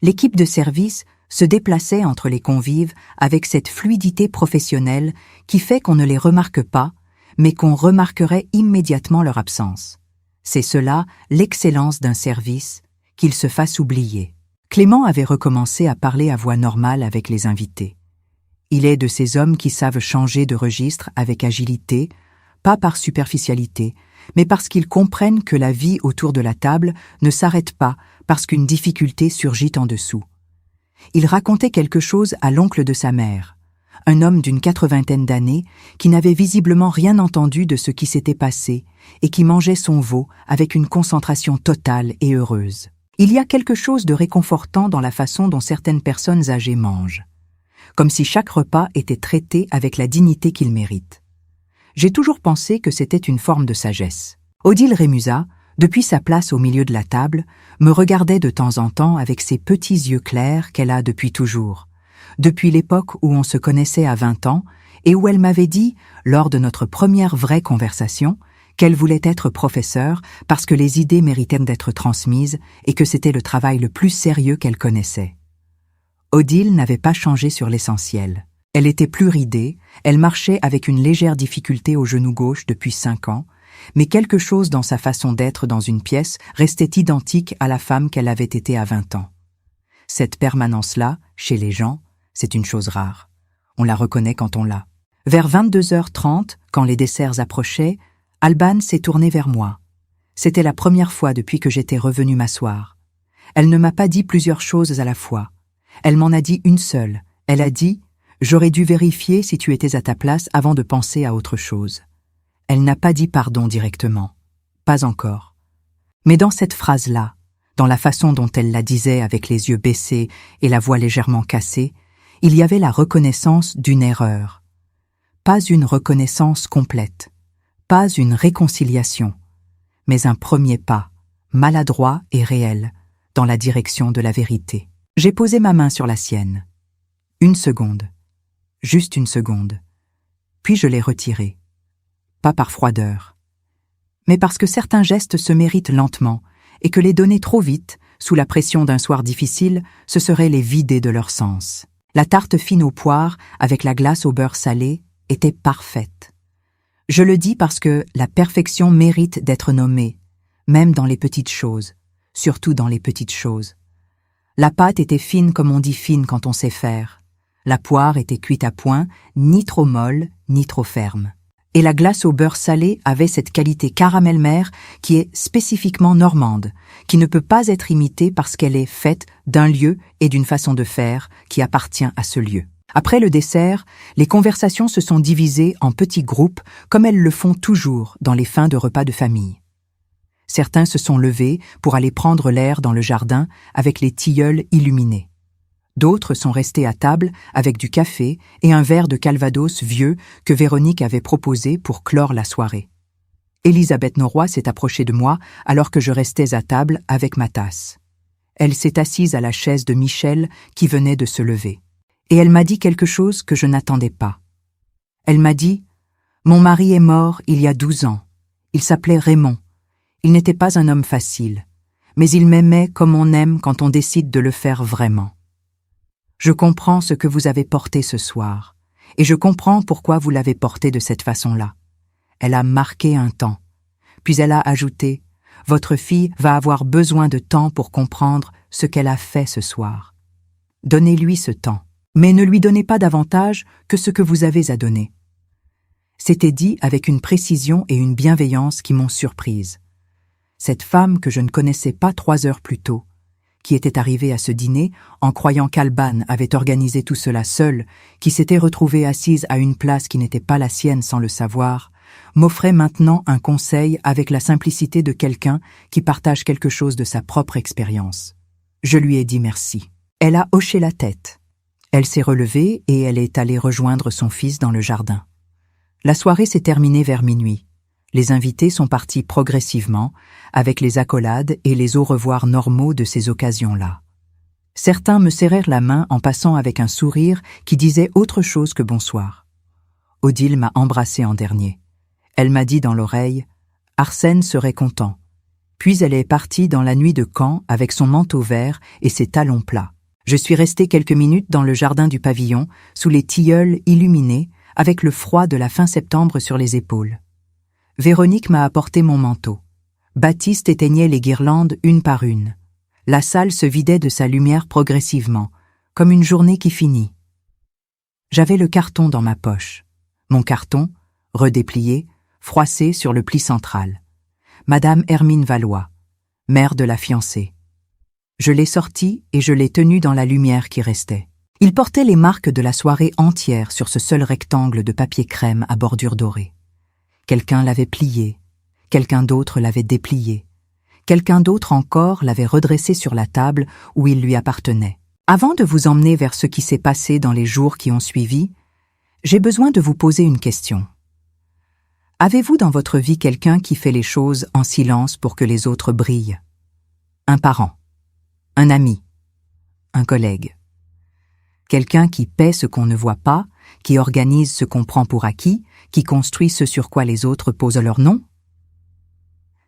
L'équipe de service se déplaçait entre les convives avec cette fluidité professionnelle qui fait qu'on ne les remarque pas, mais qu'on remarquerait immédiatement leur absence. C'est cela, l'excellence d'un service, qu'il se fasse oublier. Clément avait recommencé à parler à voix normale avec les invités. Il est de ces hommes qui savent changer de registre avec agilité, pas par superficialité, mais parce qu'ils comprennent que la vie autour de la table ne s'arrête pas parce qu'une difficulté surgit en dessous. Il racontait quelque chose à l'oncle de sa mère, un homme d'une 80aine d'années qui n'avait visiblement rien entendu de ce qui s'était passé et qui mangeait son veau avec une concentration totale et heureuse. Il y a quelque chose de réconfortant dans la façon dont certaines personnes âgées mangent, comme si chaque repas était traité avec la dignité qu'il mérite. J'ai toujours pensé que c'était une forme de sagesse. Odile Rémusat, depuis sa place au milieu de la table, me regardait de temps en temps avec ses petits yeux clairs qu'elle a depuis toujours, depuis l'époque où on se connaissait à 20 ans et où elle m'avait dit, lors de notre première vraie conversation, qu'elle voulait être professeure parce que les idées méritaient d'être transmises et que c'était le travail le plus sérieux qu'elle connaissait. Odile n'avait pas changé sur l'essentiel. Elle était plus ridée, elle marchait avec une légère difficulté au genou gauche depuis 5 ans, mais quelque chose dans sa façon d'être dans une pièce restait identique à la femme qu'elle avait été à 20 ans. Cette permanence-là, chez les gens, c'est une chose rare. On la reconnaît quand on l'a. Vers 22h30, quand les desserts approchaient, Alban s'est tournée vers moi. C'était la première fois depuis que j'étais revenue m'asseoir. Elle ne m'a pas dit plusieurs choses à la fois. Elle m'en a dit une seule. Elle a dit « J'aurais dû vérifier si tu étais à ta place avant de penser à autre chose. » Elle n'a pas dit pardon directement. Pas encore. Mais dans cette phrase-là, dans la façon dont elle la disait avec les yeux baissés et la voix légèrement cassée, il y avait la reconnaissance d'une erreur. Pas une reconnaissance complète, pas une réconciliation, mais un premier pas, maladroit et réel, dans la direction de la vérité. J'ai posé ma main sur la sienne. 1 seconde. Juste 1 seconde. Puis je l'ai retirée. Pas par froideur, mais parce que certains gestes se méritent lentement et que les donner trop vite, sous la pression d'un soir difficile, ce serait les vider de leur sens. La tarte fine aux poires, avec la glace au beurre salé, était parfaite. Je le dis parce que la perfection mérite d'être nommée, même dans les petites choses, surtout dans les petites choses. La pâte était fine comme on dit fine quand on sait faire. La poire était cuite à point, ni trop molle, ni trop ferme. Et la glace au beurre salé avait cette qualité caramel-mère qui est spécifiquement normande, qui ne peut pas être imitée parce qu'elle est faite d'un lieu et d'une façon de faire qui appartient à ce lieu. Après le dessert, les conversations se sont divisées en petits groupes comme elles le font toujours dans les fins de repas de famille. Certains se sont levés pour aller prendre l'air dans le jardin avec les tilleuls illuminés. D'autres sont restés à table avec du café et un verre de calvados vieux que Véronique avait proposé pour clore la soirée. Elisabeth Noroy s'est approchée de moi alors que je restais à table avec ma tasse. Elle s'est assise à la chaise de Michel qui venait de se lever. Et elle m'a dit quelque chose que je n'attendais pas. Elle m'a dit « Mon mari est mort il y a 12 ans. Il s'appelait Raymond. Il n'était pas un homme facile, mais il m'aimait comme on aime quand on décide de le faire vraiment. Je comprends ce que vous avez porté ce soir, et je comprends pourquoi vous l'avez porté de cette façon-là. » Elle a marqué un temps. Puis elle a ajouté « Votre fille va avoir besoin de temps pour comprendre ce qu'elle a fait ce soir. Donnez-lui ce temps, mais ne lui donnez pas davantage que ce que vous avez à donner. » C'était dit avec une précision et une bienveillance qui m'ont surprise. Cette femme que je ne connaissais pas 3 heures plus tôt, qui était arrivée à ce dîner en croyant qu'Alban avait organisé tout cela seul, qui s'était retrouvée assise à une place qui n'était pas la sienne sans le savoir, m'offrait maintenant un conseil avec la simplicité de quelqu'un qui partage quelque chose de sa propre expérience. Je lui ai dit merci. Elle a hoché la tête. Elle s'est relevée et elle est allée rejoindre son fils dans le jardin. La soirée s'est terminée vers minuit. Les invités sont partis progressivement, avec les accolades et les au revoir normaux de ces occasions-là. Certains me serrèrent la main en passant avec un sourire qui disait autre chose que bonsoir. Odile m'a embrassé en dernier. Elle m'a dit dans l'oreille « Arsène serait content ». Puis elle est partie dans la nuit de Caen avec son manteau vert et ses talons plats. Je suis restée quelques minutes dans le jardin du pavillon, sous les tilleuls illuminés, avec le froid de la fin septembre sur les épaules. Véronique m'a apporté mon manteau. Baptiste éteignait les guirlandes une par une. La salle se vidait de sa lumière progressivement, comme une journée qui finit. J'avais le carton dans ma poche. Mon carton, redéplié, froissé sur le pli central. Madame Hermine Valois, mère de la fiancée. Je l'ai sorti et je l'ai tenu dans la lumière qui restait. Il portait les marques de la soirée entière sur ce seul rectangle de papier crème à bordure dorée. Quelqu'un l'avait plié, quelqu'un d'autre l'avait déplié, quelqu'un d'autre encore l'avait redressé sur la table où il lui appartenait. Avant de vous emmener vers ce qui s'est passé dans les jours qui ont suivi, j'ai besoin de vous poser une question. Avez-vous dans votre vie quelqu'un qui fait les choses en silence pour que les autres brillent? Un parent, un ami, un collègue. Quelqu'un qui paie ce qu'on ne voit pas, qui organise ce qu'on prend pour acquis, qui construit ce sur quoi les autres posent leur nom?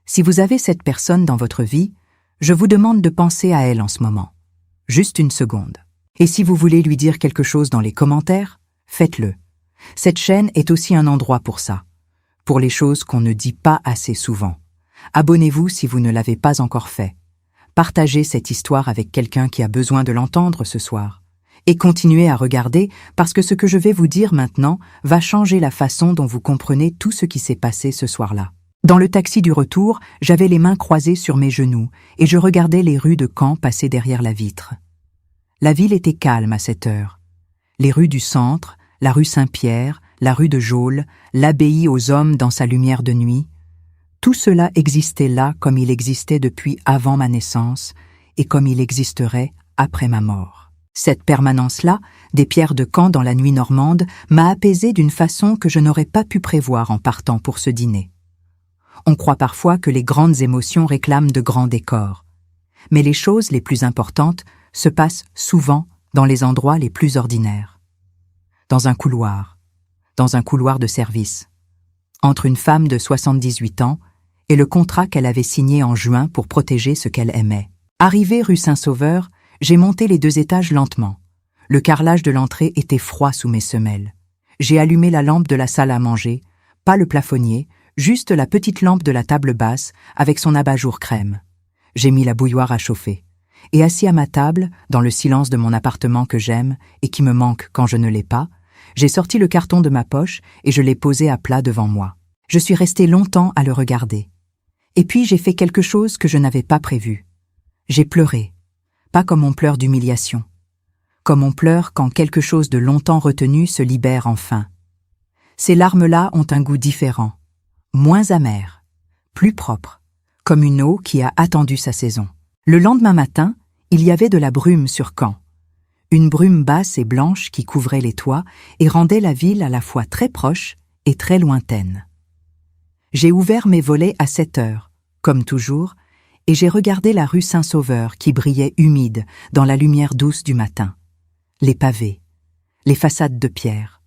Si vous avez cette personne dans votre vie, je vous demande de penser à elle en ce moment. Juste une seconde. Et si vous voulez lui dire quelque chose dans les commentaires, faites-le. Cette chaîne est aussi un endroit pour ça. Pour les choses qu'on ne dit pas assez souvent. Abonnez-vous si vous ne l'avez pas encore fait. Partagez cette histoire avec quelqu'un qui a besoin de l'entendre ce soir. Et continuez à regarder parce que ce que je vais vous dire maintenant va changer la façon dont vous comprenez tout ce qui s'est passé ce soir-là. Dans le taxi du retour, j'avais les mains croisées sur mes genoux et je regardais les rues de Caen passer derrière la vitre. La ville était calme à cette heure. Les rues du centre, la rue Saint-Pierre, la rue de Geôle, l'abbaye aux hommes dans sa lumière de nuit, tout cela existait là comme il existait depuis avant ma naissance et comme il existerait après ma mort. Cette permanence-là, des pierres de Caen dans la nuit normande, m'a apaisée d'une façon que je n'aurais pas pu prévoir en partant pour ce dîner. On croit parfois que les grandes émotions réclament de grands décors. Mais les choses les plus importantes se passent souvent dans les endroits les plus ordinaires. Dans un couloir de service, entre une femme de 78 ans et le contrat qu'elle avait signé en juin pour protéger ce qu'elle aimait. Arrivée rue Saint-Sauveur, j'ai monté les 2 étages lentement. Le carrelage de l'entrée était froid sous mes semelles. J'ai allumé la lampe de la salle à manger, pas le plafonnier, juste la petite lampe de la table basse avec son abat-jour crème. J'ai mis la bouilloire à chauffer. Et assis à ma table, dans le silence de mon appartement que j'aime et qui me manque quand je ne l'ai pas, j'ai sorti le carton de ma poche et je l'ai posé à plat devant moi. Je suis restée longtemps à le regarder. Et puis j'ai fait quelque chose que je n'avais pas prévu. J'ai pleuré. Pas comme on pleure d'humiliation. Comme on pleure quand quelque chose de longtemps retenu se libère enfin. Ces larmes-là ont un goût différent. Moins amer. Plus propre. Comme une eau qui a attendu sa saison. Le lendemain matin, il y avait de la brume sur Caen. Une brume basse et blanche qui couvrait les toits et rendait la ville à la fois très proche et très lointaine. J'ai ouvert mes volets à 7 heures, comme toujours, et j'ai regardé la rue Saint-Sauveur qui brillait humide dans la lumière douce du matin. Les pavés, les façades de pierre,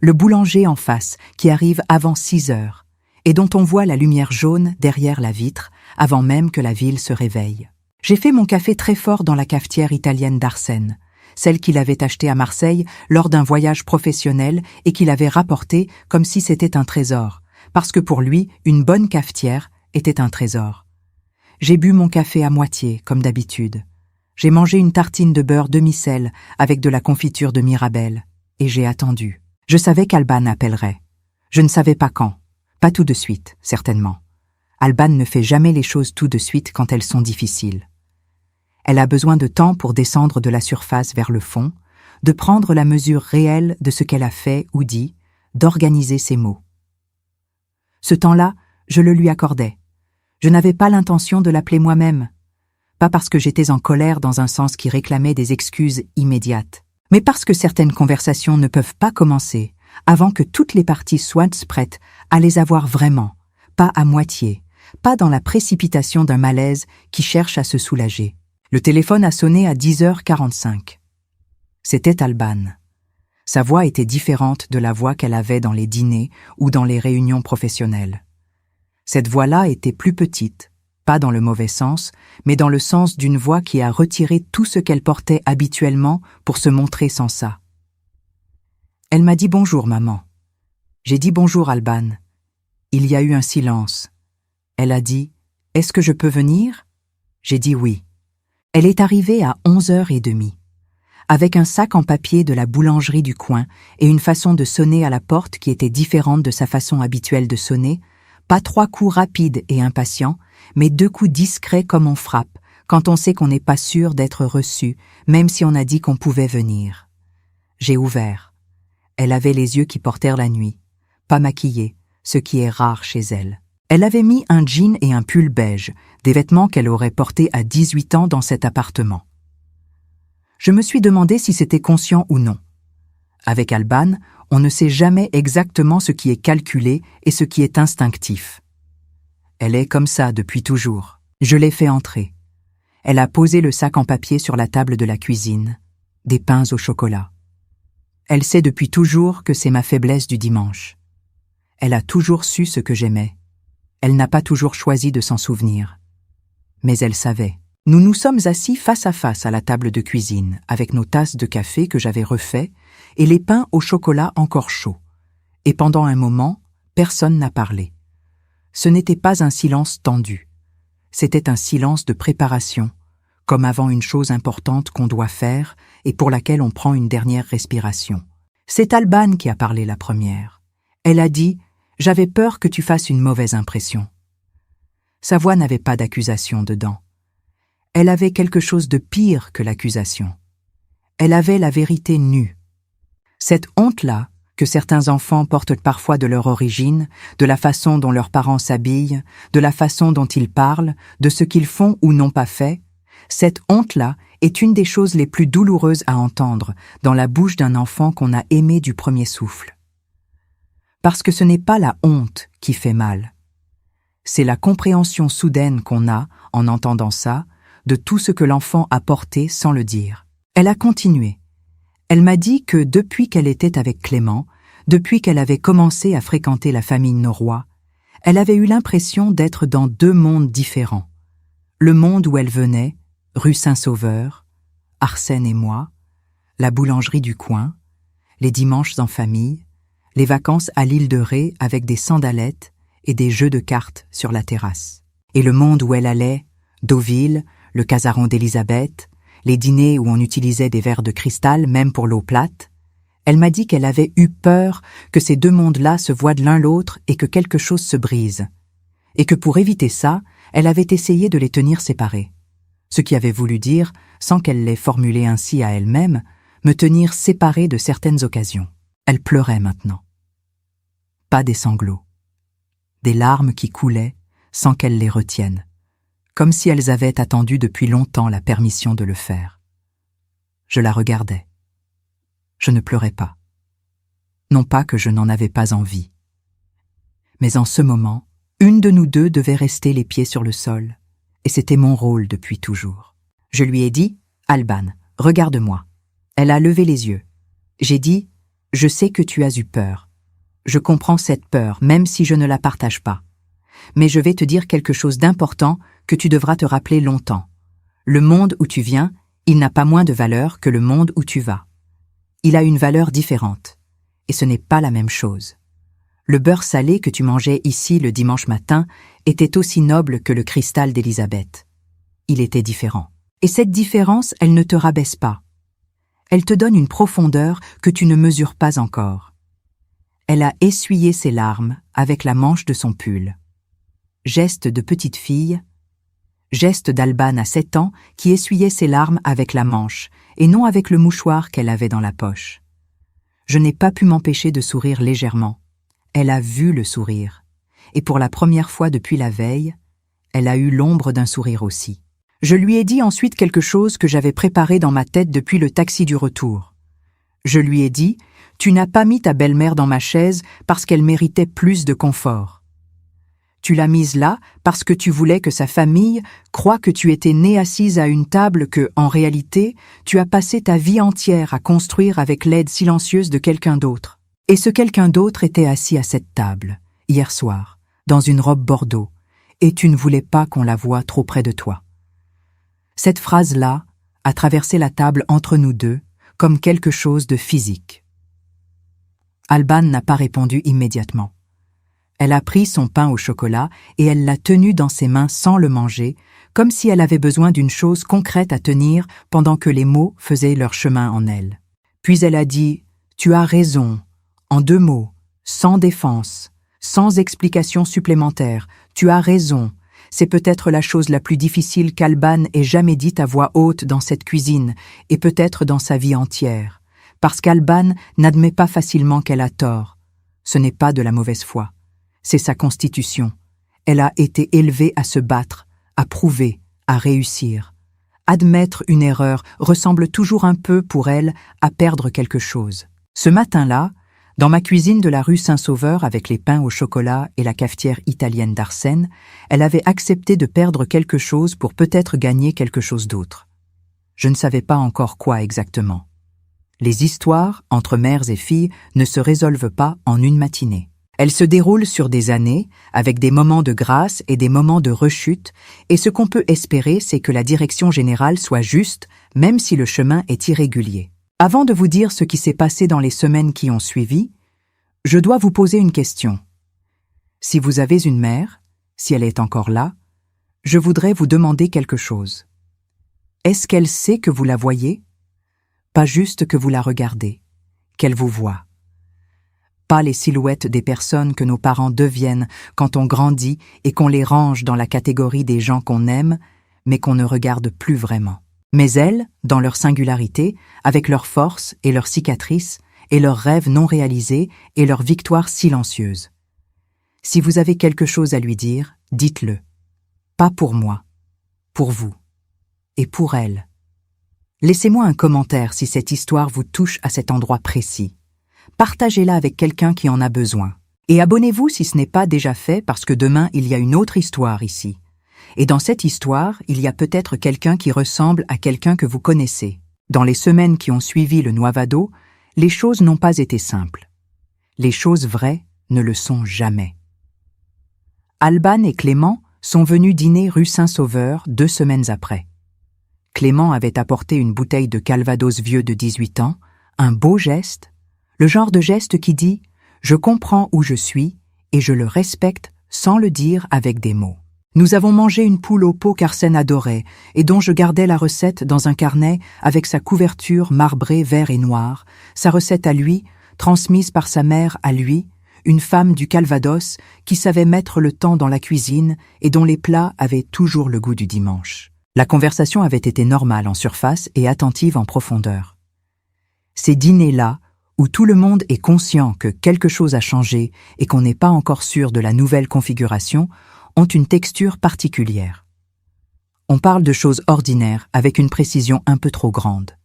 le boulanger en face qui arrive avant 6 heures et dont on voit la lumière jaune derrière la vitre avant même que la ville se réveille. J'ai fait mon café très fort dans la cafetière italienne d'Arsène, celle qu'il avait achetée à Marseille lors d'un voyage professionnel et qu'il avait rapportée comme si c'était un trésor, parce que pour lui, une bonne cafetière était un trésor. J'ai bu mon café à moitié, comme d'habitude. J'ai mangé une tartine de beurre demi-sel avec de la confiture de Mirabelle, et j'ai attendu. Je savais qu'Alban appellerait. Je ne savais pas quand. Pas tout de suite, certainement. Alban ne fait jamais les choses tout de suite quand elles sont difficiles. Elle a besoin de temps pour descendre de la surface vers le fond, de prendre la mesure réelle de ce qu'elle a fait ou dit, d'organiser ses mots. Ce temps-là, je le lui accordais. Je n'avais pas l'intention de l'appeler moi-même. Pas parce que j'étais en colère dans un sens qui réclamait des excuses immédiates, mais parce que certaines conversations ne peuvent pas commencer avant que toutes les parties soient prêtes à les avoir vraiment, pas à moitié, pas dans la précipitation d'un malaise qui cherche à se soulager. Le téléphone a sonné à 10h45. C'était Alban. Sa voix était différente de la voix qu'elle avait dans les dîners ou dans les réunions professionnelles. Cette voix-là était plus petite, pas dans le mauvais sens, mais dans le sens d'une voix qui a retiré tout ce qu'elle portait habituellement pour se montrer sans ça. Elle m'a dit « Bonjour, maman ». J'ai dit « Bonjour, Alban ». Il y a eu un silence. Elle a dit « Est-ce que je peux venir ?» J'ai dit « Oui ». Elle est arrivée à 11h30. Avec un sac en papier de la boulangerie du coin et une façon de sonner à la porte qui était différente de sa façon habituelle de sonner, pas 3 coups rapides et impatients, mais 2 coups discrets comme on frappe, quand on sait qu'on n'est pas sûr d'être reçu, même si on a dit qu'on pouvait venir. J'ai ouvert. Elle avait les yeux qui portèrent la nuit, pas maquillée, ce qui est rare chez elle. Elle avait mis un jean et un pull beige, des vêtements qu'elle aurait portés à 18 ans dans cet appartement. Je me suis demandé si c'était conscient ou non. Avec Alban, on ne sait jamais exactement ce qui est calculé et ce qui est instinctif. Elle est comme ça depuis toujours. Je l'ai fait entrer. Elle a posé le sac en papier sur la table de la cuisine, des pains au chocolat. Elle sait depuis toujours que c'est ma faiblesse du dimanche. Elle a toujours su ce que j'aimais. Elle n'a pas toujours choisi de s'en souvenir. Mais elle savait. Nous nous sommes assis face à face à la table de cuisine, avec nos tasses de café que j'avais refait et les pains au chocolat encore chauds. Et pendant un moment, personne n'a parlé. Ce n'était pas un silence tendu. C'était un silence de préparation, comme avant une chose importante qu'on doit faire et pour laquelle on prend une dernière respiration. C'est Alban qui a parlé la première. Elle a dit « J'avais peur que tu fasses une mauvaise impression ». Sa voix n'avait pas d'accusation dedans. Elle avait quelque chose de pire que l'accusation. Elle avait la vérité nue. Cette honte-là, que certains enfants portent parfois de leur origine, de la façon dont leurs parents s'habillent, de la façon dont ils parlent, de ce qu'ils font ou n'ont pas fait, cette honte-là est une des choses les plus douloureuses à entendre dans la bouche d'un enfant qu'on a aimé du premier souffle. Parce que ce n'est pas la honte qui fait mal. C'est la compréhension soudaine qu'on a, en entendant ça, de tout ce que l'enfant a porté sans le dire. Elle a continué. Elle m'a dit que depuis qu'elle était avec Clément, depuis qu'elle avait commencé à fréquenter la famille Noroy, elle avait eu l'impression d'être dans 2 mondes différents. Le monde où elle venait, rue Saint-Sauveur, Arsène et moi, la boulangerie du coin, les dimanches en famille, les vacances à l'île de Ré avec des sandalettes et des jeux de cartes sur la terrasse. Et le monde où elle allait, Deauville, le casaron d'Élisabeth, les dîners où on utilisait des verres de cristal même pour l'eau plate, elle m'a dit qu'elle avait eu peur que ces 2 mondes-là se voient de l'un l'autre et que quelque chose se brise. Et que pour éviter ça, elle avait essayé de les tenir séparés. Ce qui avait voulu dire, sans qu'elle l'ait formulé ainsi à elle-même, me tenir séparée de certaines occasions. Elle pleurait maintenant. Pas des sanglots. Des larmes qui coulaient sans qu'elle les retienne. Comme si elles avaient attendu depuis longtemps la permission de le faire. Je la regardais. Je ne pleurais pas. Non pas que je n'en avais pas envie. Mais en ce moment, une de nous 2 devait rester les pieds sur le sol, et c'était mon rôle depuis toujours. Je lui ai dit « Alban, regarde-moi ». Elle a levé les yeux. J'ai dit « Je sais que tu as eu peur. Je comprends cette peur, même si je ne la partage pas. Mais je vais te dire quelque chose d'important que tu devras te rappeler longtemps. Le monde où tu viens, il n'a pas moins de valeur que le monde où tu vas. Il a une valeur différente. Et ce n'est pas la même chose. Le beurre salé que tu mangeais ici le dimanche matin était aussi noble que le cristal d'Élisabeth. Il était différent. Et cette différence, elle ne te rabaisse pas. Elle te donne une profondeur que tu ne mesures pas encore. Elle a essuyé ses larmes avec la manche de son pull. Geste de petite fille, geste d'Alban à 7 ans qui essuyait ses larmes avec la manche et non avec le mouchoir qu'elle avait dans la poche. Je n'ai pas pu m'empêcher de sourire légèrement. Elle a vu le sourire. Et pour la première fois depuis la veille, elle a eu l'ombre d'un sourire aussi. Je lui ai dit ensuite quelque chose que j'avais préparé dans ma tête depuis le taxi du retour. Je lui ai dit « Tu n'as pas mis ta belle-mère dans ma chaise parce qu'elle méritait plus de confort. Tu l'as mise là parce que tu voulais que sa famille croie que tu étais née assise à une table que, en réalité, tu as passé ta vie entière à construire avec l'aide silencieuse de quelqu'un d'autre. Et ce quelqu'un d'autre était assis à cette table, hier soir, dans une robe bordeaux, et tu ne voulais pas qu'on la voie trop près de toi. Cette phrase-là a traversé la table entre nous deux comme quelque chose de physique. Alban n'a pas répondu immédiatement. Elle a pris son pain au chocolat et elle l'a tenu dans ses mains sans le manger, comme si elle avait besoin d'une chose concrète à tenir pendant que les mots faisaient leur chemin en elle. Puis elle a dit « Tu as raison », en 2 mots, sans défense, sans explication supplémentaire. « Tu as raison ». C'est peut-être la chose la plus difficile qu'Alban ait jamais dite à voix haute dans cette cuisine, et peut-être dans sa vie entière, parce qu'Alban n'admet pas facilement qu'elle a tort. Ce n'est pas de la mauvaise foi. C'est sa constitution. Elle a été élevée à se battre, à prouver, à réussir. Admettre une erreur ressemble toujours un peu, pour elle, à perdre quelque chose. Ce matin-là, dans ma cuisine de la rue Saint-Sauveur avec les pains au chocolat et la cafetière italienne d'Arsène, elle avait accepté de perdre quelque chose pour peut-être gagner quelque chose d'autre. Je ne savais pas encore quoi exactement. Les histoires, entre mères et filles, ne se résolvent pas en une matinée. Elles se déroulent sur des années, avec des moments de grâce et des moments de rechute, et ce qu'on peut espérer, c'est que la direction générale soit juste, même si le chemin est irrégulier. Avant de vous dire ce qui s'est passé dans les semaines qui ont suivi, je dois vous poser une question. Si vous avez une mère, si elle est encore là, je voudrais vous demander quelque chose. Est-ce qu'elle sait que vous la voyez? Pas juste que vous la regardez, qu'elle vous voit. Pas les silhouettes des personnes que nos parents deviennent quand on grandit et qu'on les range dans la catégorie des gens qu'on aime, mais qu'on ne regarde plus vraiment. Mais elles, dans leur singularité, avec leurs forces et leurs cicatrices, et leurs rêves non réalisés et leurs victoires silencieuses. Si vous avez quelque chose à lui dire, dites-le. Pas pour moi, pour vous. Et pour elle. Laissez-moi un commentaire si cette histoire vous touche à cet endroit précis. Partagez-la avec quelqu'un qui en a besoin. Et abonnez-vous si ce n'est pas déjà fait parce que demain il y a une autre histoire ici. Et dans cette histoire, il y a peut-être quelqu'un qui ressemble à quelqu'un que vous connaissez. Dans les semaines qui ont suivi le Noivado, les choses n'ont pas été simples. Les choses vraies ne le sont jamais. Alban et Clément sont venus dîner rue Saint-Sauveur 2 semaines après. Clément avait apporté une bouteille de Calvados vieux de 18 ans, un beau geste, le genre de geste qui dit « Je comprends où je suis et je le respecte sans le dire avec des mots ». Nous avons mangé une poule au pot qu'Arsène adorait et dont je gardais la recette dans un carnet avec sa couverture marbrée vert et noir, sa recette à lui, transmise par sa mère à lui, une femme du Calvados qui savait mettre le temps dans la cuisine et dont les plats avaient toujours le goût du dimanche. La conversation avait été normale en surface et attentive en profondeur. Ces dîners-là, où tout le monde est conscient que quelque chose a changé et qu'on n'est pas encore sûr de la nouvelle configuration, ont une texture particulière. On parle de choses ordinaires avec une précision un peu trop grande,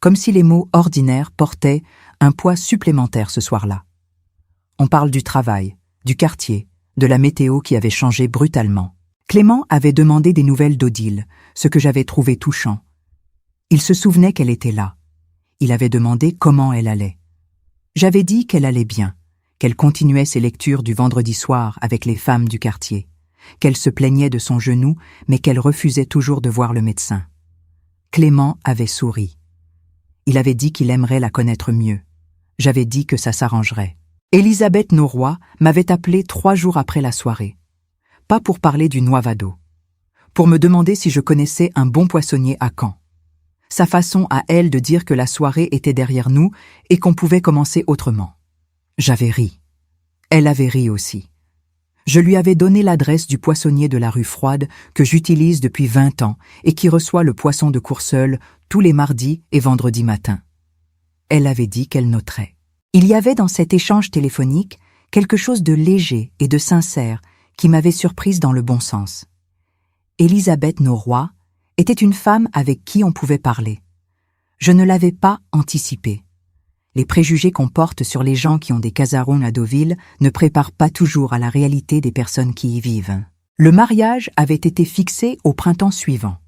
comme si les mots ordinaires portaient un poids supplémentaire ce soir-là. On parle du travail, du quartier, de la météo qui avait changé brutalement. Clément avait demandé des nouvelles d'Odile, ce que j'avais trouvé touchant. Il se souvenait qu'elle était là. Il avait demandé comment elle allait. J'avais dit qu'elle allait bien, qu'elle continuait ses lectures du vendredi soir avec les femmes du quartier, qu'elle se plaignait de son genou, mais qu'elle refusait toujours de voir le médecin. Clément avait souri. Il avait dit qu'il aimerait la connaître mieux. J'avais dit que ça s'arrangerait. Elisabeth Norroy m'avait appelé 3 jours après la soirée. Pas pour parler du Noivado. Pour me demander si je connaissais un bon poissonnier à Caen. Sa façon à elle de dire que la soirée était derrière nous et qu'on pouvait commencer autrement. J'avais ri. Elle avait ri aussi. Je lui avais donné l'adresse du poissonnier de la rue Froide que j'utilise depuis 20 ans et qui reçoit le poisson de Courseulles tous les mardis et vendredis matins. Elle avait dit qu'elle noterait. Il y avait dans cet échange téléphonique quelque chose de léger et de sincère qui m'avait surprise dans le bon sens. Elisabeth Norroy était une femme avec qui on pouvait parler. Je ne l'avais pas anticipée. Les préjugés qu'on porte sur les gens qui ont des casarons à Deauville ne préparent pas toujours à la réalité des personnes qui y vivent. Le mariage avait été fixé au printemps suivant.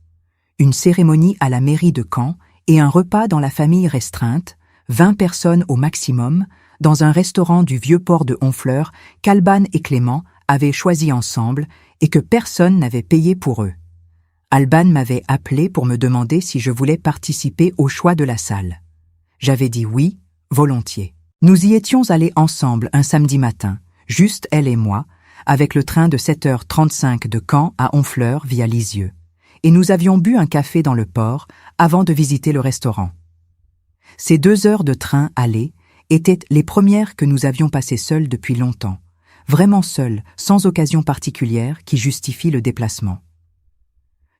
Une cérémonie à la mairie de Caen et un repas dans la famille restreinte, 20 personnes au maximum, dans un restaurant du vieux port de Honfleur qu'Alban et Clément avaient choisi ensemble et que personne n'avait payé pour eux. Alban m'avait appelé pour me demander si je voulais participer au choix de la salle. J'avais dit oui, volontiers. Nous y étions allés ensemble un samedi matin, juste elle et moi, avec le train de 7h35 de Caen à Honfleur via Lisieux, et nous avions bu un café dans le port avant de visiter le restaurant. Ces 2 heures de train aller étaient les premières que nous avions passées seuls depuis longtemps, vraiment seuls, sans occasion particulière qui justifie le déplacement.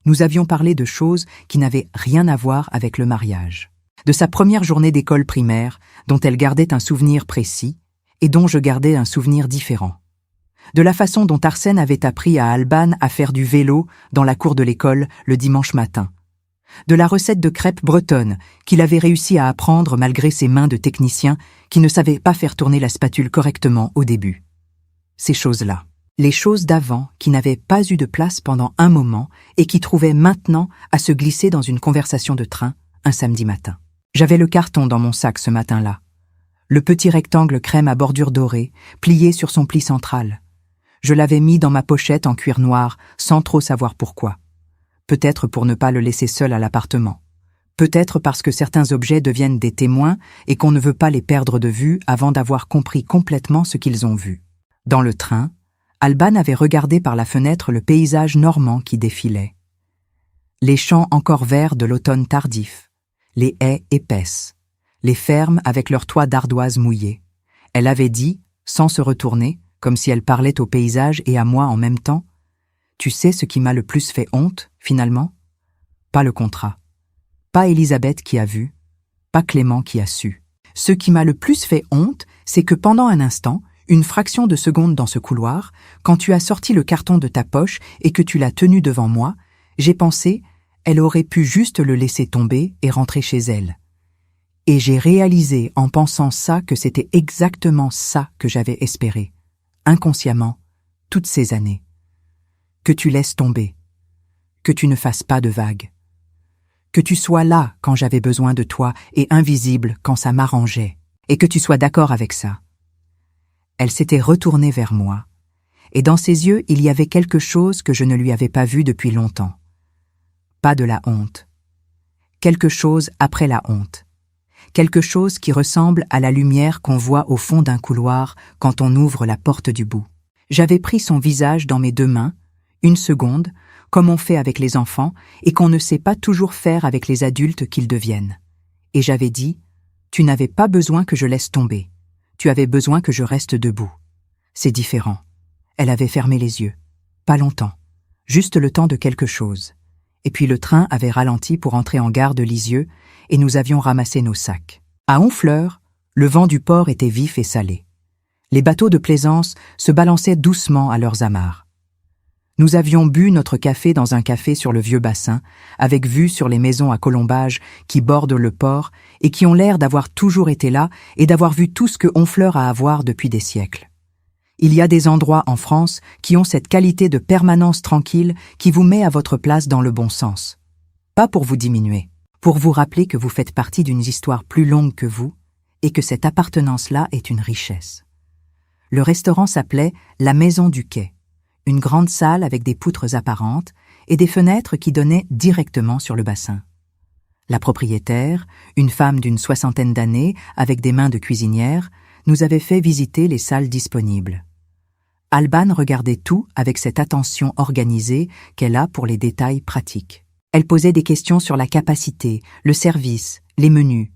Nous avions parlé de choses qui n'avaient rien à voir avec le mariage. De sa première journée d'école primaire, dont elle gardait un souvenir précis, et dont je gardais un souvenir différent. De la façon dont Arsène avait appris à Alban à faire du vélo dans la cour de l'école le dimanche matin. De la recette de crêpes bretonnes qu'il avait réussi à apprendre malgré ses mains de technicien qui ne savait pas faire tourner la spatule correctement au début. Ces choses-là. Les choses d'avant qui n'avaient pas eu de place pendant un moment et qui trouvaient maintenant à se glisser dans une conversation de train un samedi matin. J'avais le carton dans mon sac ce matin-là. Le petit rectangle crème à bordure dorée, plié sur son pli central. Je l'avais mis dans ma pochette en cuir noir, sans trop savoir pourquoi. Peut-être pour ne pas le laisser seul à l'appartement. Peut-être parce que certains objets deviennent des témoins et qu'on ne veut pas les perdre de vue avant d'avoir compris complètement ce qu'ils ont vu. Dans le train, Alban avait regardé par la fenêtre le paysage normand qui défilait. Les champs encore verts de l'automne tardif, les haies épaisses, les fermes avec leurs toits d'ardoise mouillés. Elle avait dit, sans se retourner, comme si elle parlait au paysage et à moi en même temps, « Tu sais ce qui m'a le plus fait honte, finalement ? Pas le contrat. Pas Élisabeth qui a vu, pas Clément qui a su. Ce qui m'a le plus fait honte, c'est que pendant un instant, une fraction de seconde dans ce couloir, quand tu as sorti le carton de ta poche et que tu l'as tenu devant moi, j'ai pensé, elle aurait pu juste le laisser tomber et rentrer chez elle. Et j'ai réalisé en pensant ça que c'était exactement ça que j'avais espéré, inconsciemment, toutes ces années. Que tu laisses tomber, que tu ne fasses pas de vagues, que tu sois là quand j'avais besoin de toi et invisible quand ça m'arrangeait, et que tu sois d'accord avec ça. Elle s'était retournée vers moi, et dans ses yeux il y avait quelque chose que je ne lui avais pas vu depuis longtemps. Pas de la honte. Quelque chose après la honte. Quelque chose qui ressemble à la lumière qu'on voit au fond d'un couloir quand on ouvre la porte du bout. J'avais pris son visage dans mes 2 mains, 1 seconde, comme on fait avec les enfants et qu'on ne sait pas toujours faire avec les adultes qu'ils deviennent. Et j'avais dit, tu n'avais pas besoin que je laisse tomber. Tu avais besoin que je reste debout. C'est différent. Elle avait fermé les yeux. Pas longtemps. Juste le temps de quelque chose. Et puis le train avait ralenti pour entrer en gare de Lisieux et nous avions ramassé nos sacs. À Honfleur, le vent du port était vif et salé. Les bateaux de plaisance se balançaient doucement à leurs amarres. Nous avions bu notre café dans un café sur le vieux bassin, avec vue sur les maisons à colombages qui bordent le port et qui ont l'air d'avoir toujours été là et d'avoir vu tout ce que Honfleur a à voir depuis des siècles. Il y a des endroits en France qui ont cette qualité de permanence tranquille qui vous met à votre place dans le bon sens. Pas pour vous diminuer, pour vous rappeler que vous faites partie d'une histoire plus longue que vous et que cette appartenance-là est une richesse. Le restaurant s'appelait La Maison du Quai, une grande salle avec des poutres apparentes et des fenêtres qui donnaient directement sur le bassin. La propriétaire, une femme d'une 60aine d'années avec des mains de cuisinière, nous avait fait visiter les salles disponibles. Alban regardait tout avec cette attention organisée qu'elle a pour les détails pratiques. Elle posait des questions sur la capacité, le service, les menus.